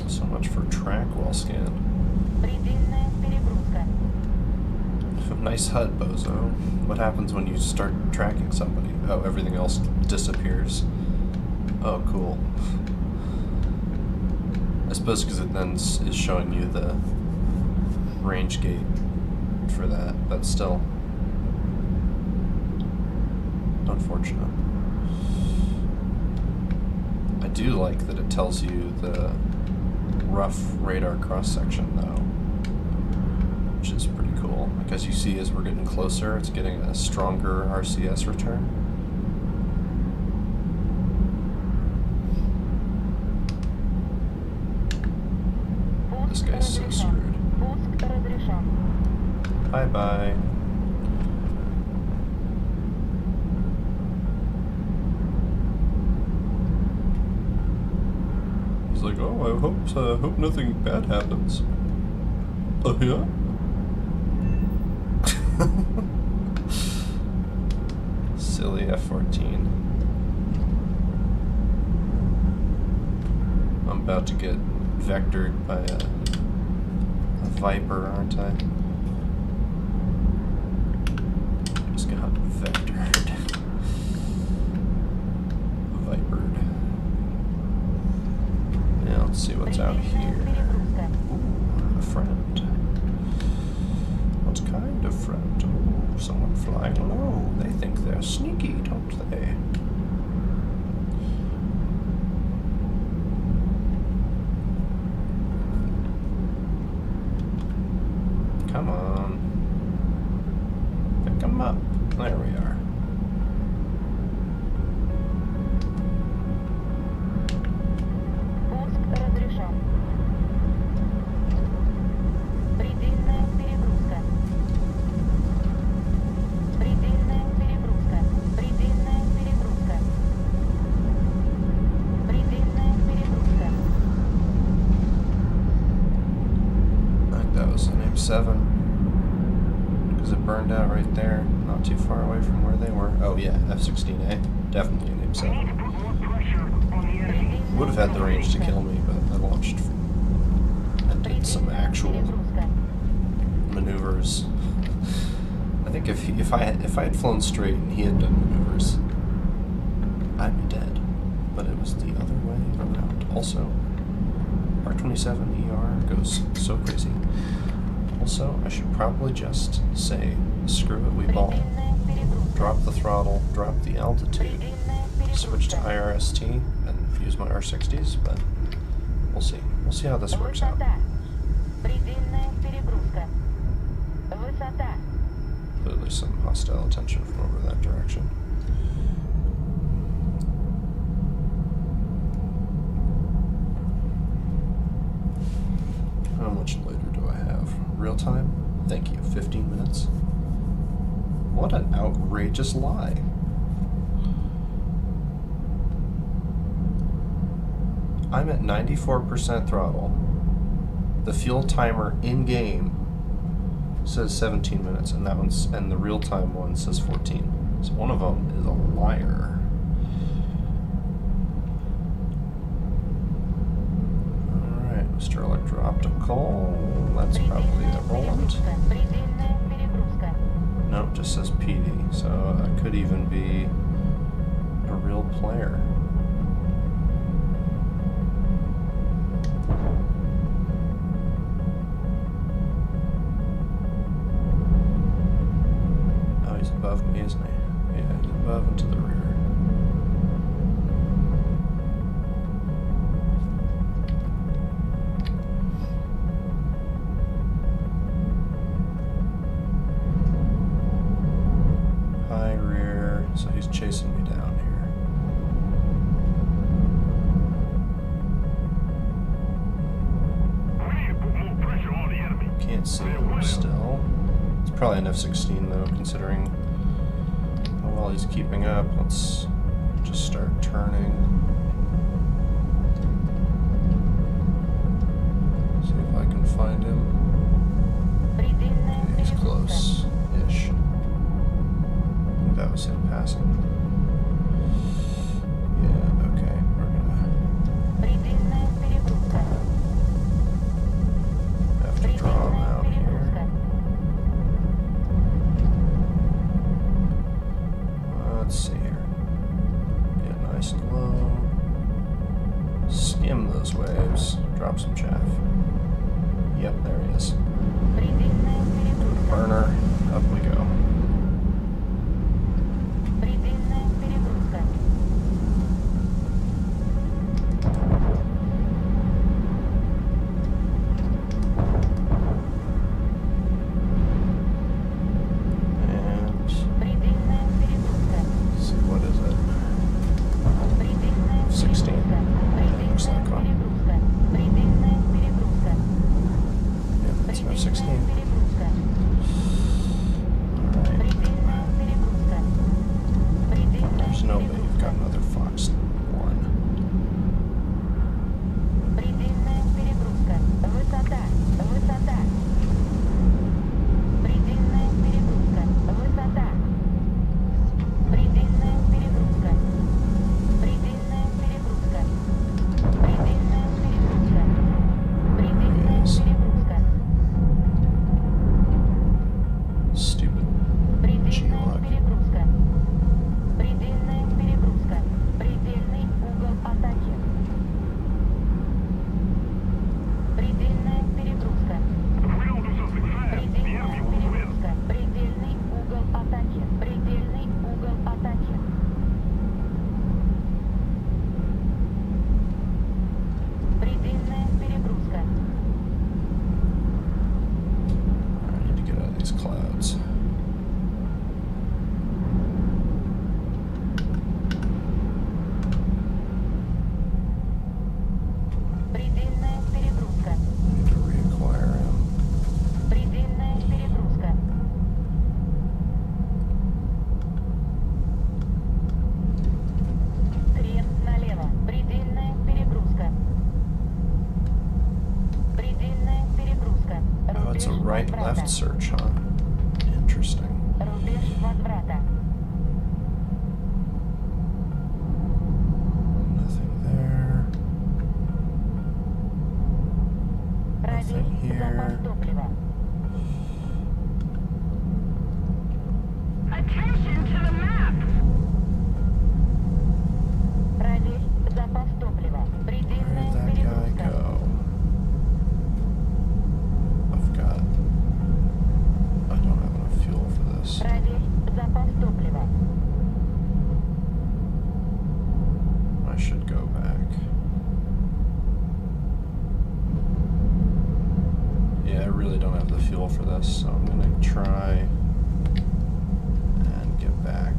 So much for track wall scan. Предельная перегрузка. Nice HUD, bozo. What happens when you start tracking somebody? Oh, everything else disappears. Oh, cool. I suppose because it then is showing you the range gate for that, but still unfortunate. I do like that it tells you the rough radar cross-section, though, which is pretty cool. Like, as you see, as we're getting closer, it's getting a stronger RCS return. This guy's so screwed. Пуск разрешен. Bye-bye. He's like, oh, I hope nothing bad happens. Oh, yeah? Silly F-14. I'm about to get vectored by a Viper, aren't I? Just got vectored. Vipered. Now let's see what's out here. Перегрузка. Ooh, a friend. What kind of friend? Ooh, someone flying low. They think they're sneaky, don't they? Come on. Pick 'em up. There we are. Пуск разрешен. Предельная перегрузка. Предельная перегрузка. Предельная перегрузка. Предельная перегрузка. I think that was an M7. Because it burned out right there, not too far away from where they were. Oh yeah, F-16A. Definitely an We need to M7. put more pressure on the enemy. Would have had the range to kill me, but I launched and did some actual Перегрузка. maneuvers. I think if I had flown straight and he had done maneuvers, I'd be dead. But it was the other way around. Also, R-27ER goes so crazy. Also, I should probably just say, screw it, we ball. Предельная перегрузка. Drop the throttle, drop the altitude, Предельная switch to перегрузка. IRST, and use my R60s, but we'll see. We'll see how this works out. Высота. Предельная перегрузка. Высота. Clearly some hostile attention from over that direction. How much later do I have? Real time? Thank you. 15 minutes? What an outrageous lie. I'm at 94% throttle. The fuel timer in-game says 17 minutes, and and the real-time one says 14. So one of them is a liar. Alright, Mr. Electro-Optical. That's probably a Roland. Предельная перегрузка. No, it just says PD, so that could even be a real player. Oh, he's above me, isn't he? Yeah, he's above and to the rear. Probably an F-16 though, considering how well he's keeping up. Let's just start turning. See if I can find him. Предельная Okay, he's перегрузка. close-ish. I think that was him passing. Yeah, okay, we're gonna Предельная перегрузка. have to draw him Предельная out here. перегрузка. Let's see here. Get nice and low. Skim those waves. Drop some chaff. Yep, there he is. Предельная перегрузка. Burner, up we go. Предельная перегрузка. And Предельная перегрузка. let's see, what is it? Предельная 16. перегрузка. Yeah, looks like one. Предельная перегрузка. Предельная перегрузка. Yeah, it's an F-16. Предельная перегрузка. Alright. Предельная перегрузка. Предельная There's no way you've перегрузка. got another Fox 1. Предельная перегрузка. Высота. Высота. Предельная перегрузка. Высота. Предельная перегрузка. Предельная перегрузка. Предельная перегрузка. Предельная Yes. перегрузка. Stupid. Предельная Чувак. перегрузка. Предельная перегрузка. Предельный угол атаки. Предельная перегрузка. If we don't do something fast, the Предельная enemy will win. перегрузка. Предельный угол атаки. Предельный угол атаки. Предельная перегрузка. I need to get out of these clouds. Предельная перегрузка. Need to reacquire him. Предельная перегрузка. Крен налево. Предельная перегрузка. Предельная перегрузка. Oh, it's a Рубеж right-left возврата. search, huh? Interesting. Рубеж возврата. Nothing there. Проверь here. запас топлива. Attention to the map! Проверь запас топлива. Where Предельная did that guy перегрузка. go? I don't have enough fuel for this. Проверь запас топлива. I should go back. Yeah, I really don't have the fuel for this, so I'm gonna try and get back.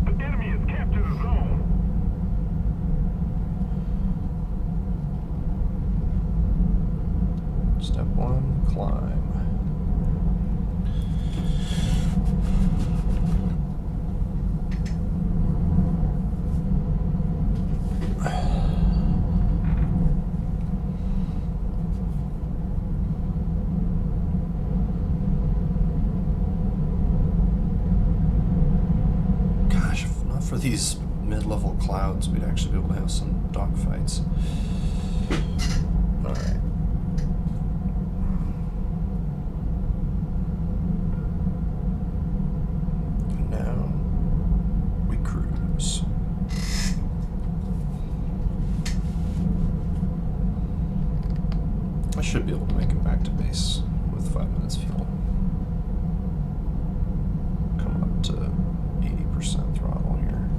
The enemy has captured a zone. Step 1, climb. Gosh, if not for these mid-level clouds, we'd actually be able to have some dogfights. Alright. Now we cruise. I should be able to make it back to base with 5 minutes fuel. Come up to 80% throttle here.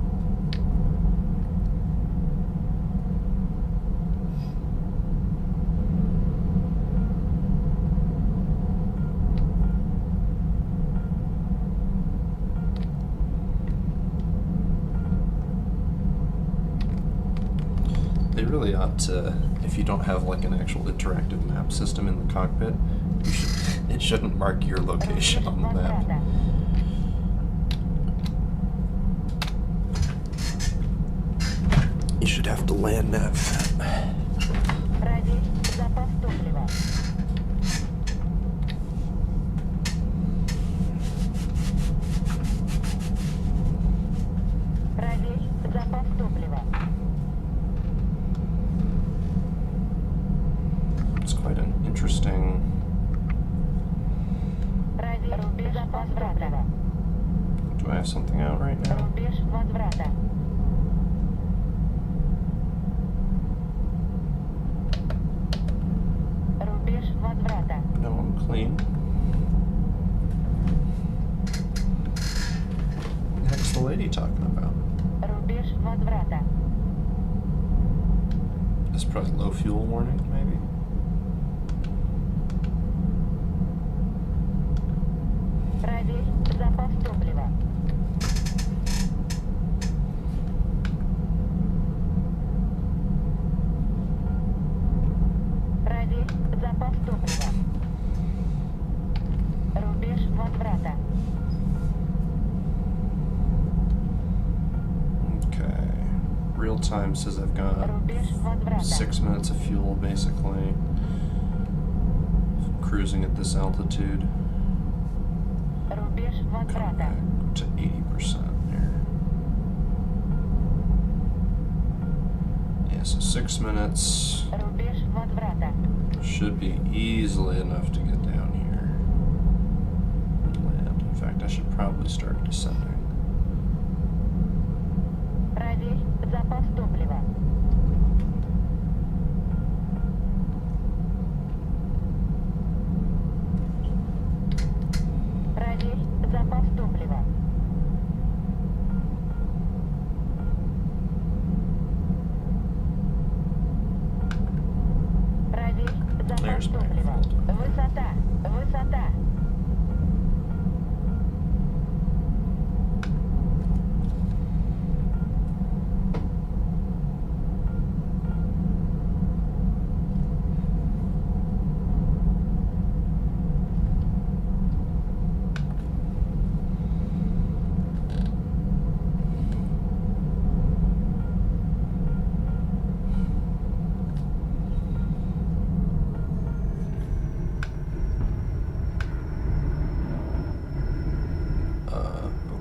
They really ought to, if you don't have like an actual interactive map system in the cockpit, it shouldn't mark your location on the map. You should have to land nav that. Проверь запас топлива. Проверь запас топлива. It's quite an interesting. Проверь рубеж возврата. Do I have something out right now? Рубеж возврата. Рубеж возврата. No, I'm clean. What the heck's the lady talking about? Рубеж возврата. This is probably low fuel warning, maybe? Проверь запас топлива. Проверь запас топлива. Рубеж возврата. Okay. Real time says I've got Рубеж возврата. 6 minutes of fuel, basically. Cruising at this altitude. Рубеж Come возврата. back to 80% here. Yeah, so 6 minutes Рубеж возврата. should be easily enough to get down here and land. In fact, I should probably start descending. Проверь запас топлива. Проверь запас топлива. Проверь запас There's my топлива. fault. Высота. Высота.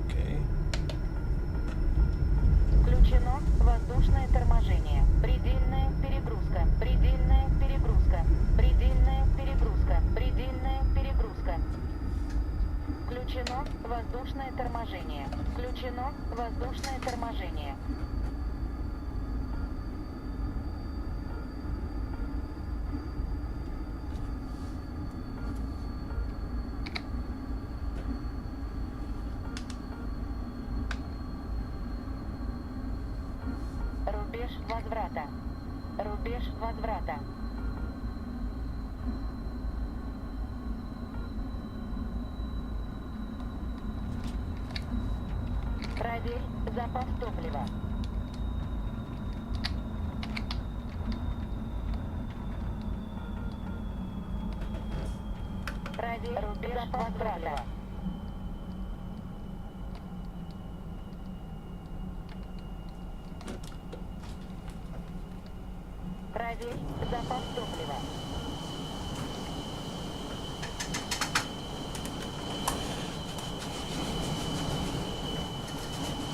Okay. Включено воздушное торможение. Предельная перегрузка. Предельная перегрузка. Предельная перегрузка. Предельная перегрузка. Включено воздушное торможение. Включено воздушное торможение. Рубеж возврата. Рубеж возврата. Проверь запас топлива. Проверь рубеж возврата. Проверь запас топлива.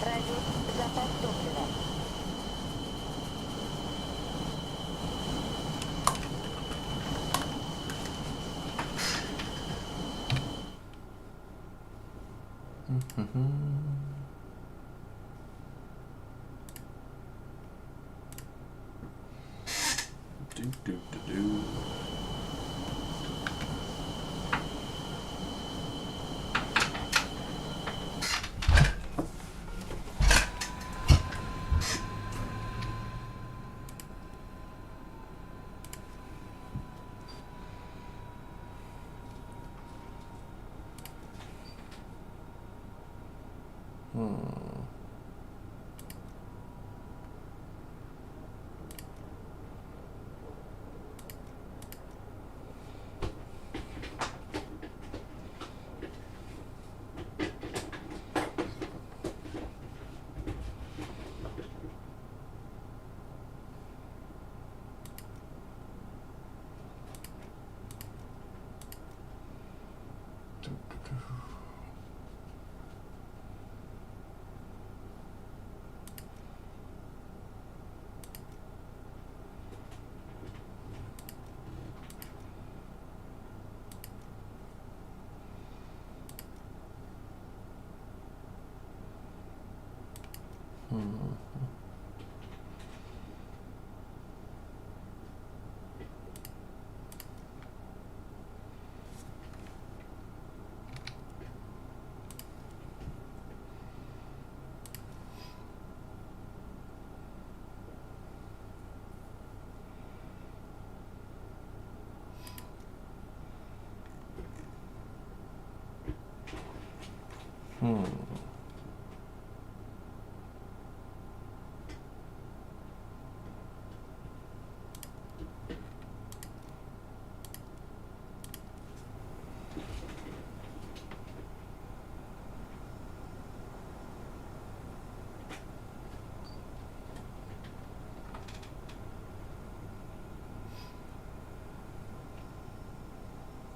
Проверь запас топлива. Do.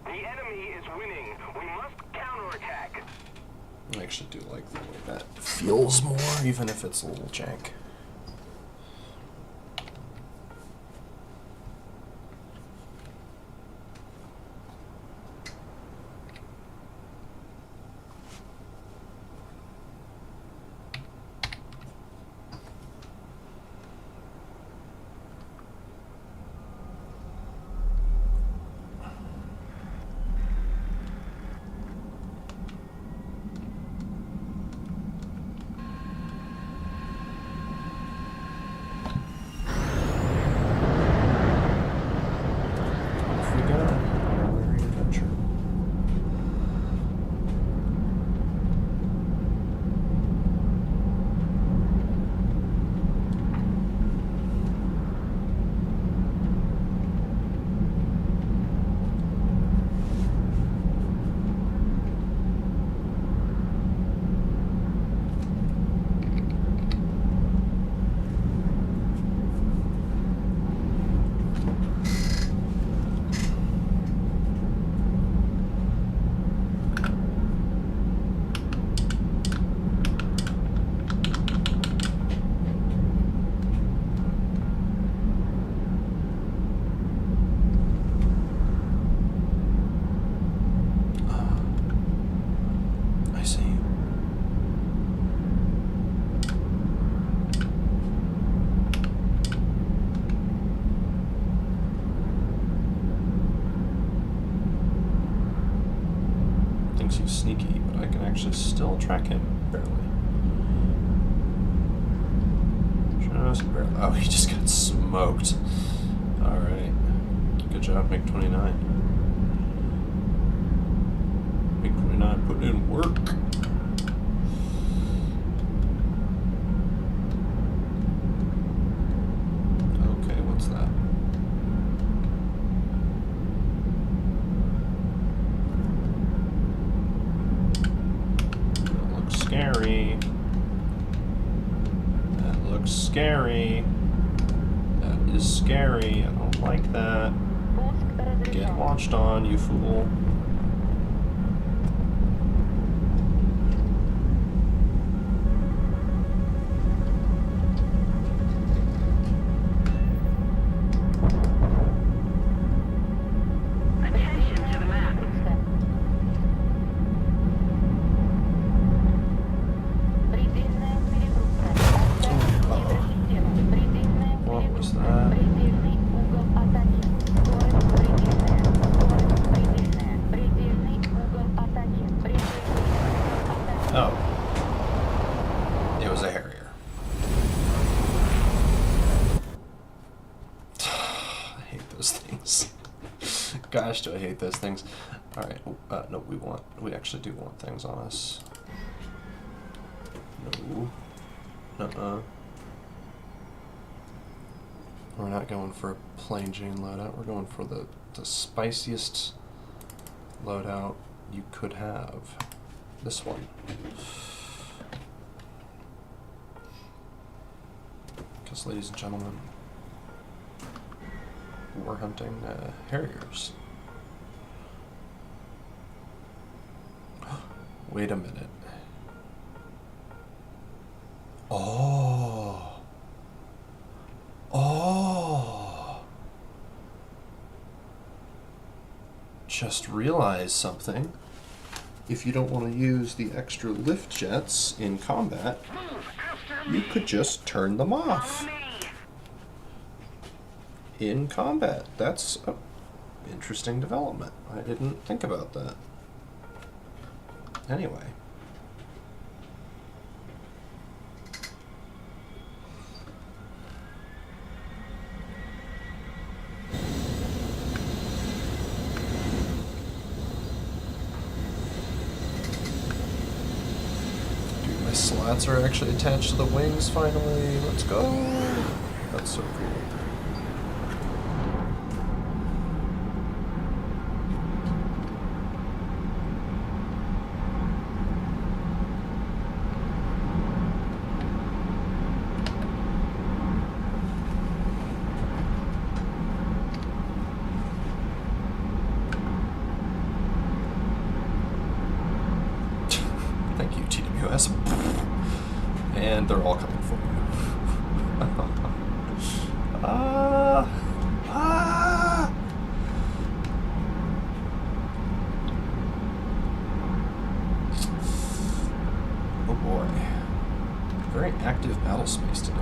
The enemy is winning. We must counterattack. I actually do like the way that feels more, even if it's a little jank. He's sneaky, but I can actually still track him barely. Just barely. Oh, he just got smoked. Alright. Good job, MiG-29. MiG-29 putting in work. Okay, what's that? Scary. That looks scary. That is scary. I don't like that. Get launched on, you fool. Oh. It was a Harrier. I hate those things. Gosh, do I hate those things. Alright, no, we actually do want things on us. No. We're not going for a plain Jane loadout, we're going for the spiciest loadout you could have. This one. Because, ladies and gentlemen, we're hunting Harriers. Wait a minute. Oh. Just realized something. If you don't want to use the extra lift jets in combat, Move after You could just turn them off in combat. That's an interesting development. I didn't think about that. Anyway. Dude, my slats are actually attached to the wings finally. Let's go. That's so cool. Thank you, TWS. And they're all coming for you. Oh boy. Very active battle space today.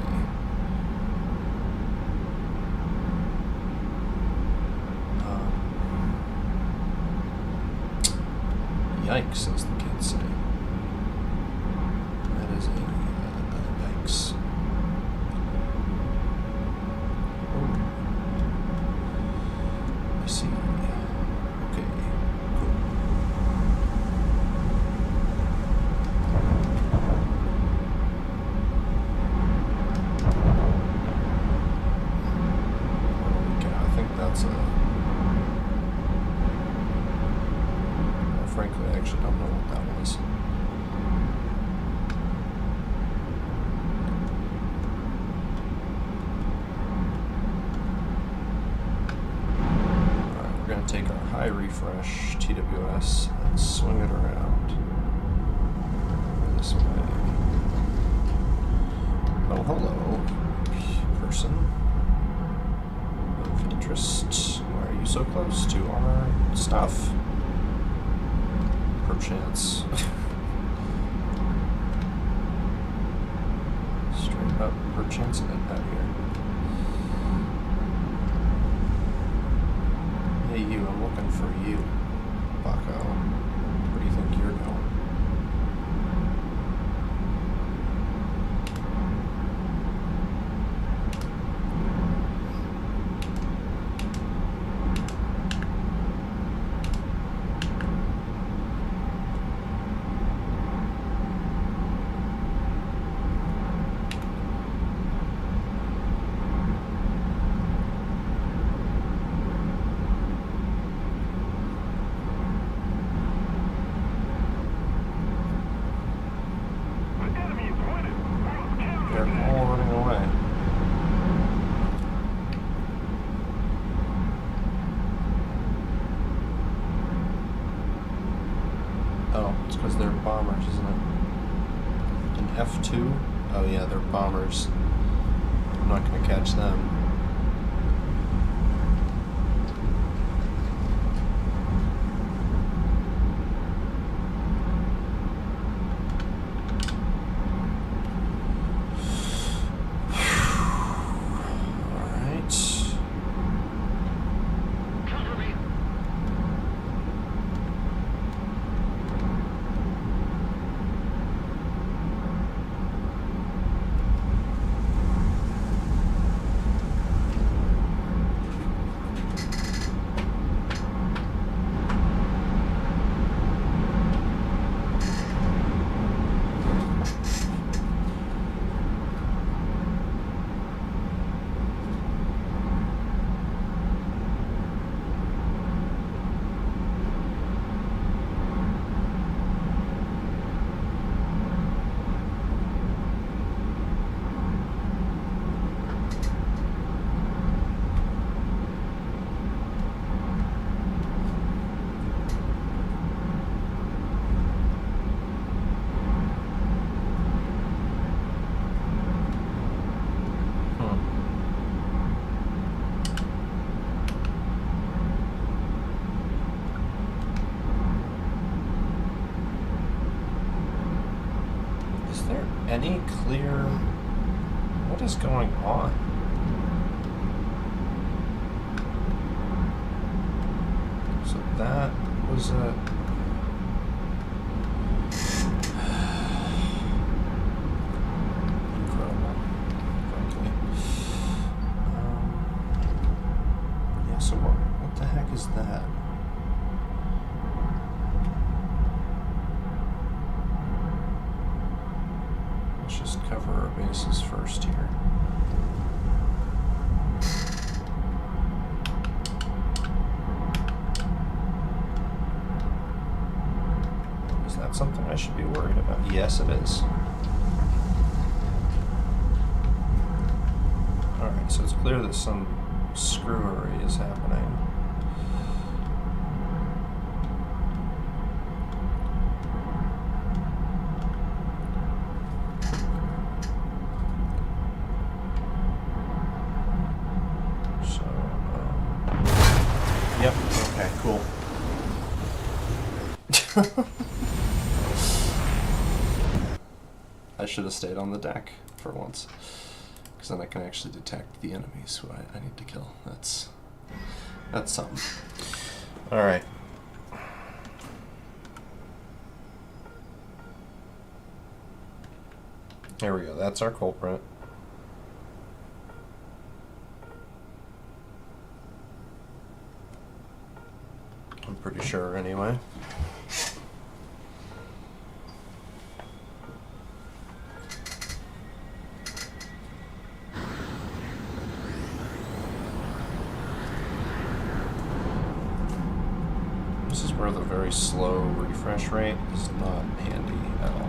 Yikes, as the kids say. That is a yikes. Oh. I see. Okay, cool. Okay, I think that's a... Frankly, I actually don't know what that was. Alright, we're going to take our high refresh TWS and swing it around this way. Oh, hello, person of interest. Why are you so close to our stuff? Perchance. Straight up perchance it out here. Hey you, I'm looking for you, bucko. Where do you think you're going? The enemy is winning. They're all running away. Oh, it's because they're bombers, isn't it? An F2? Oh yeah, they're bombers. I'm not gonna catch them. any clear... What is going on? So that was a... Incredible, frankly. Yeah, so what the heck is that? Let's just cover our bases first here. Is that something I should be worried about? Yes, it is. Alright, so it's clear that some screwery is happening. Yep, okay, cool. I should have stayed on the deck for once. Because then I can actually detect the enemies who I need to kill. That's something. Alright. Here we go, that's our culprit. I'm pretty sure anyway. This is where the very slow refresh rate is not handy at all.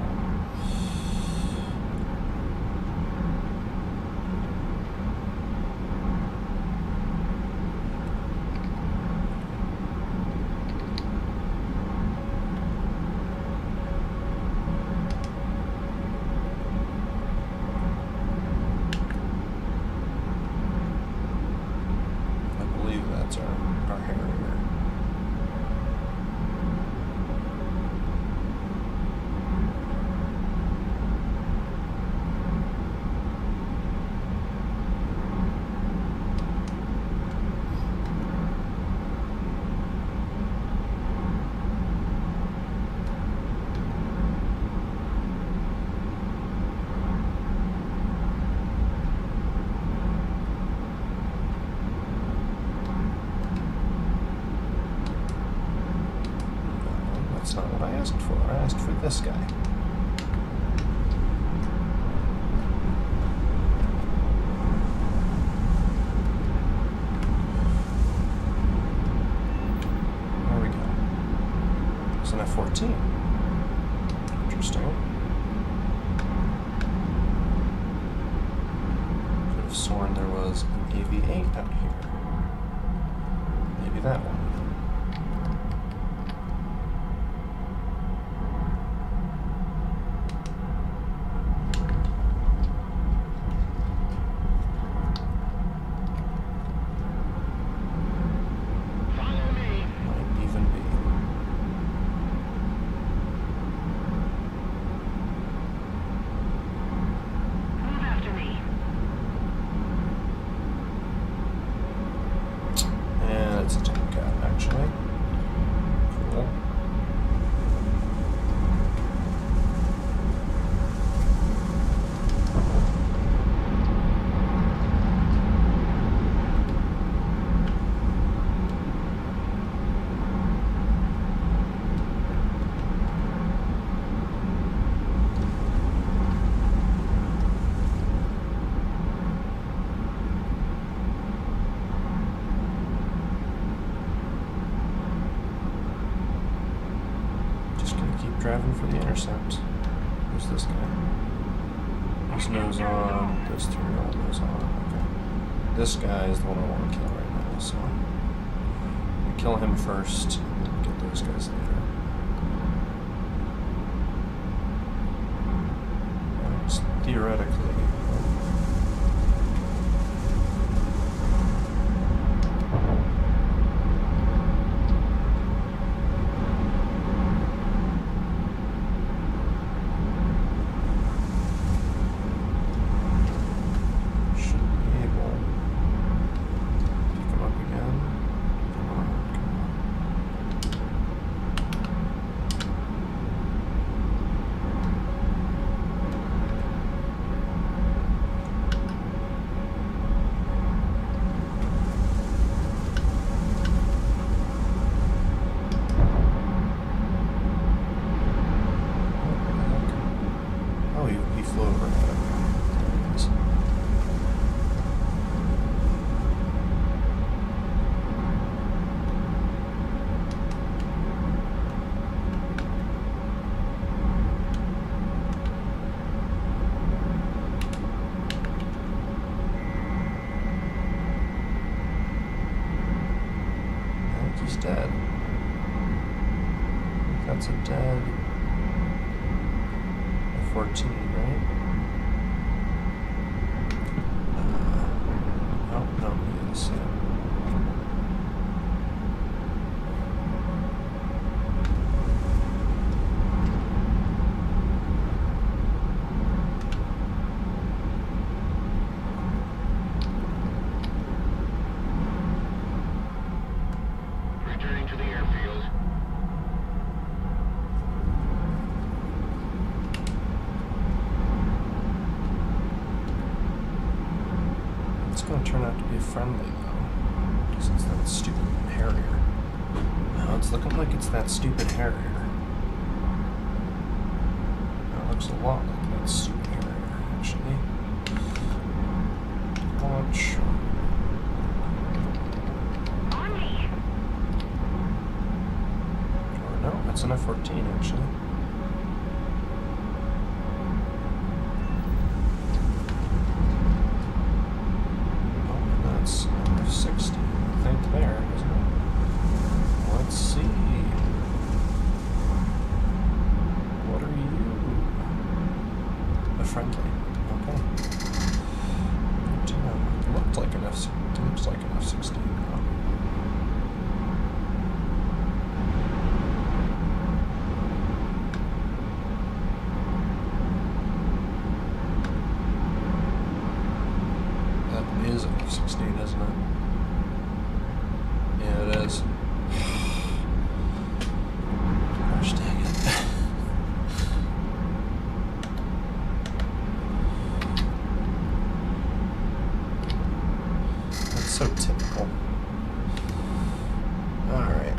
Our Harrier. That's not what I asked for. I asked for this guy. There we go. It's an F-14. Interesting. Could have sworn there was an AV-8 out here. Maybe that one. It's a Tomcat, actually. Cool. Driving for the intercept. Who's this guy? His nose on, those three are all nose on. Okay. This guy is the one I want to kill right now, so I'm gonna kill him first, and then get those guys later. It's theoretically. over at him. There he is. I think he's dead. I think that's a dead F-14, right? Oh, no, he is, yeah. Returning to the airfield. It's going to turn out to be friendly, though, because it's that stupid Harrier. No, it's looking like it's that stupid Harrier. It looks a lot like that stupid Harrier, actually. Launch. On me. Or no, that's an F-14, actually. Oh, that's an F-16, I think, there, isn't it? Let's see. What are you? A friendly. Okay. Good to know. It looked like an F-16. Looks like an F-16 now. That is an F-16, isn't it? Yeah, it is. Gosh dang it. That's so typical. Alright.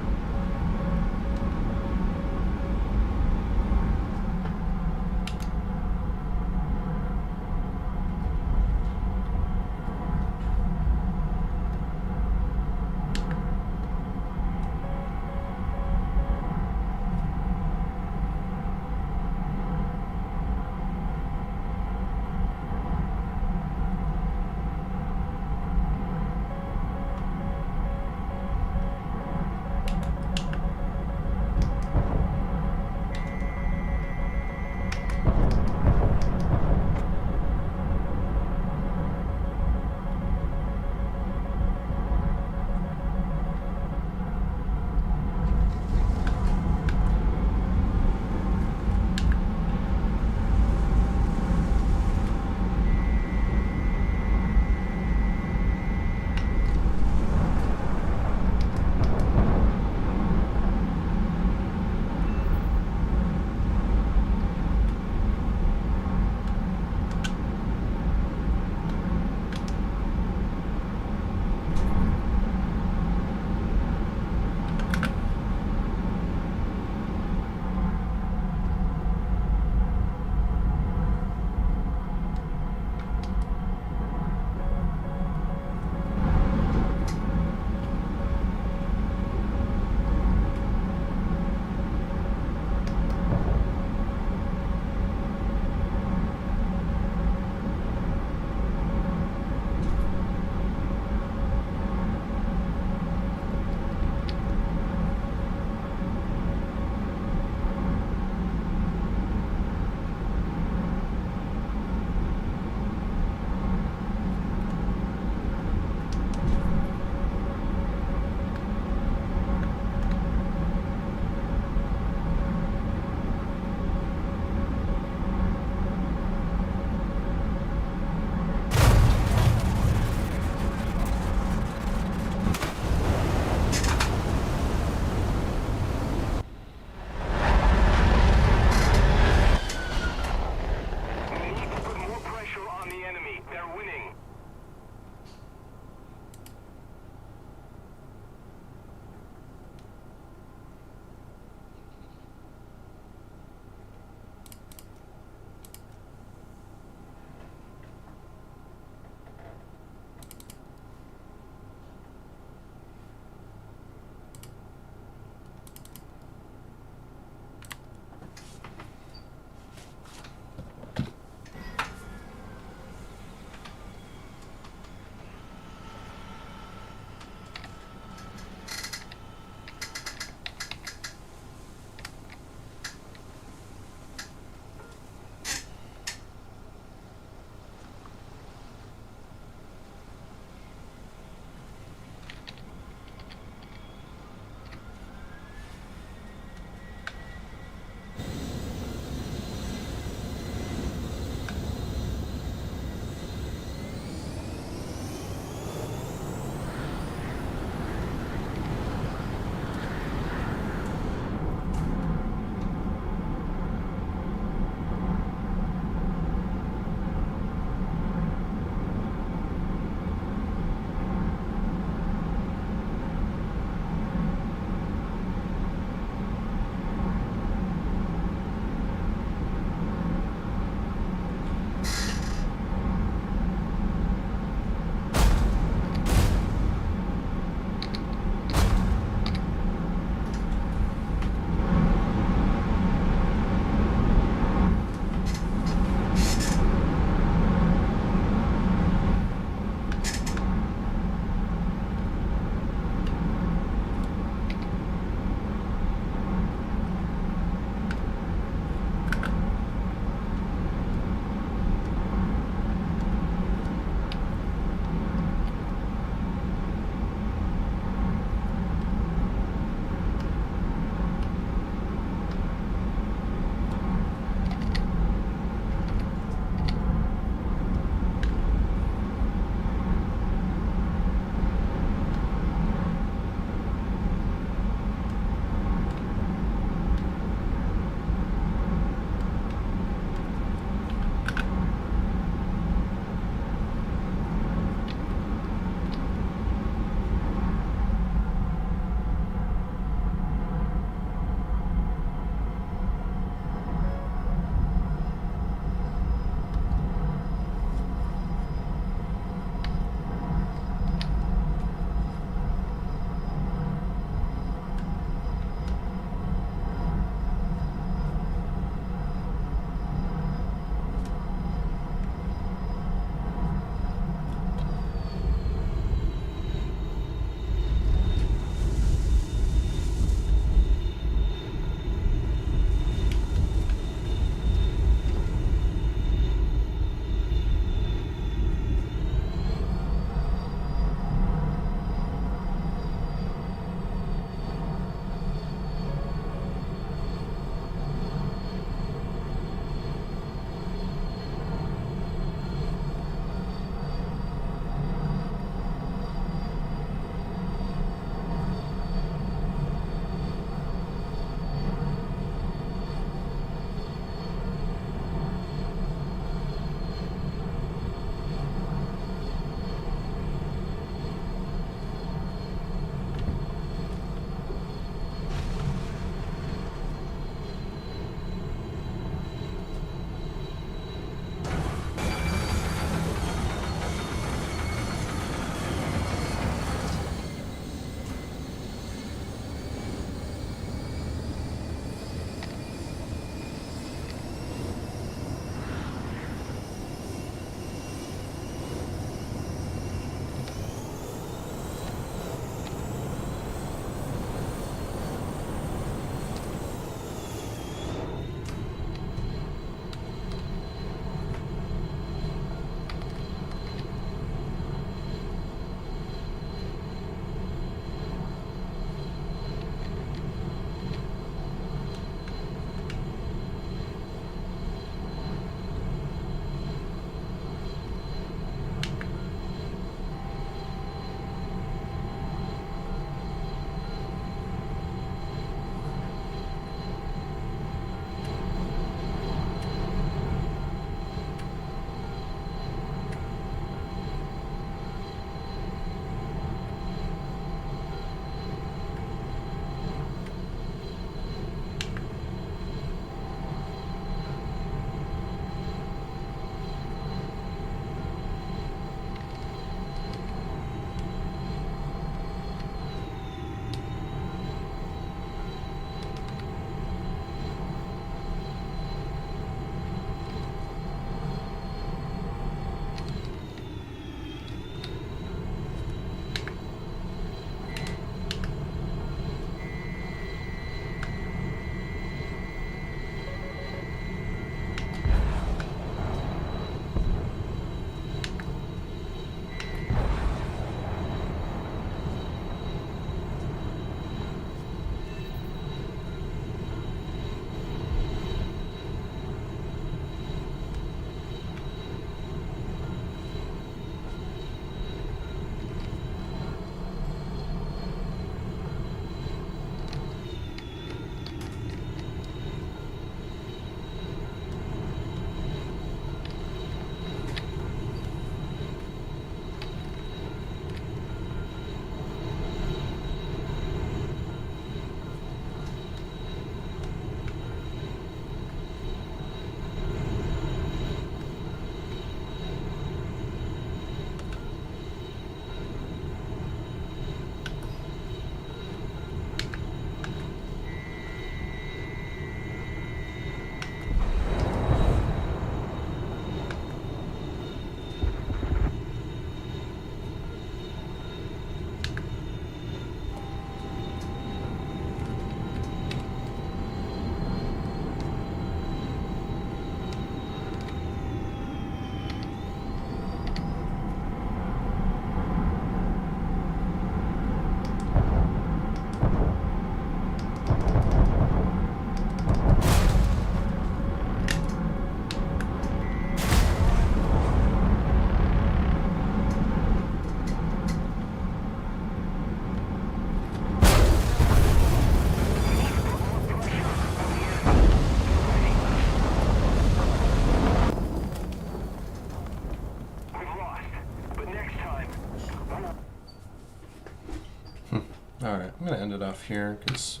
gonna end it off here because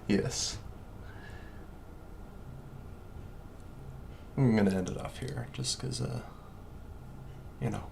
yes, I'm gonna end it off here just because you know.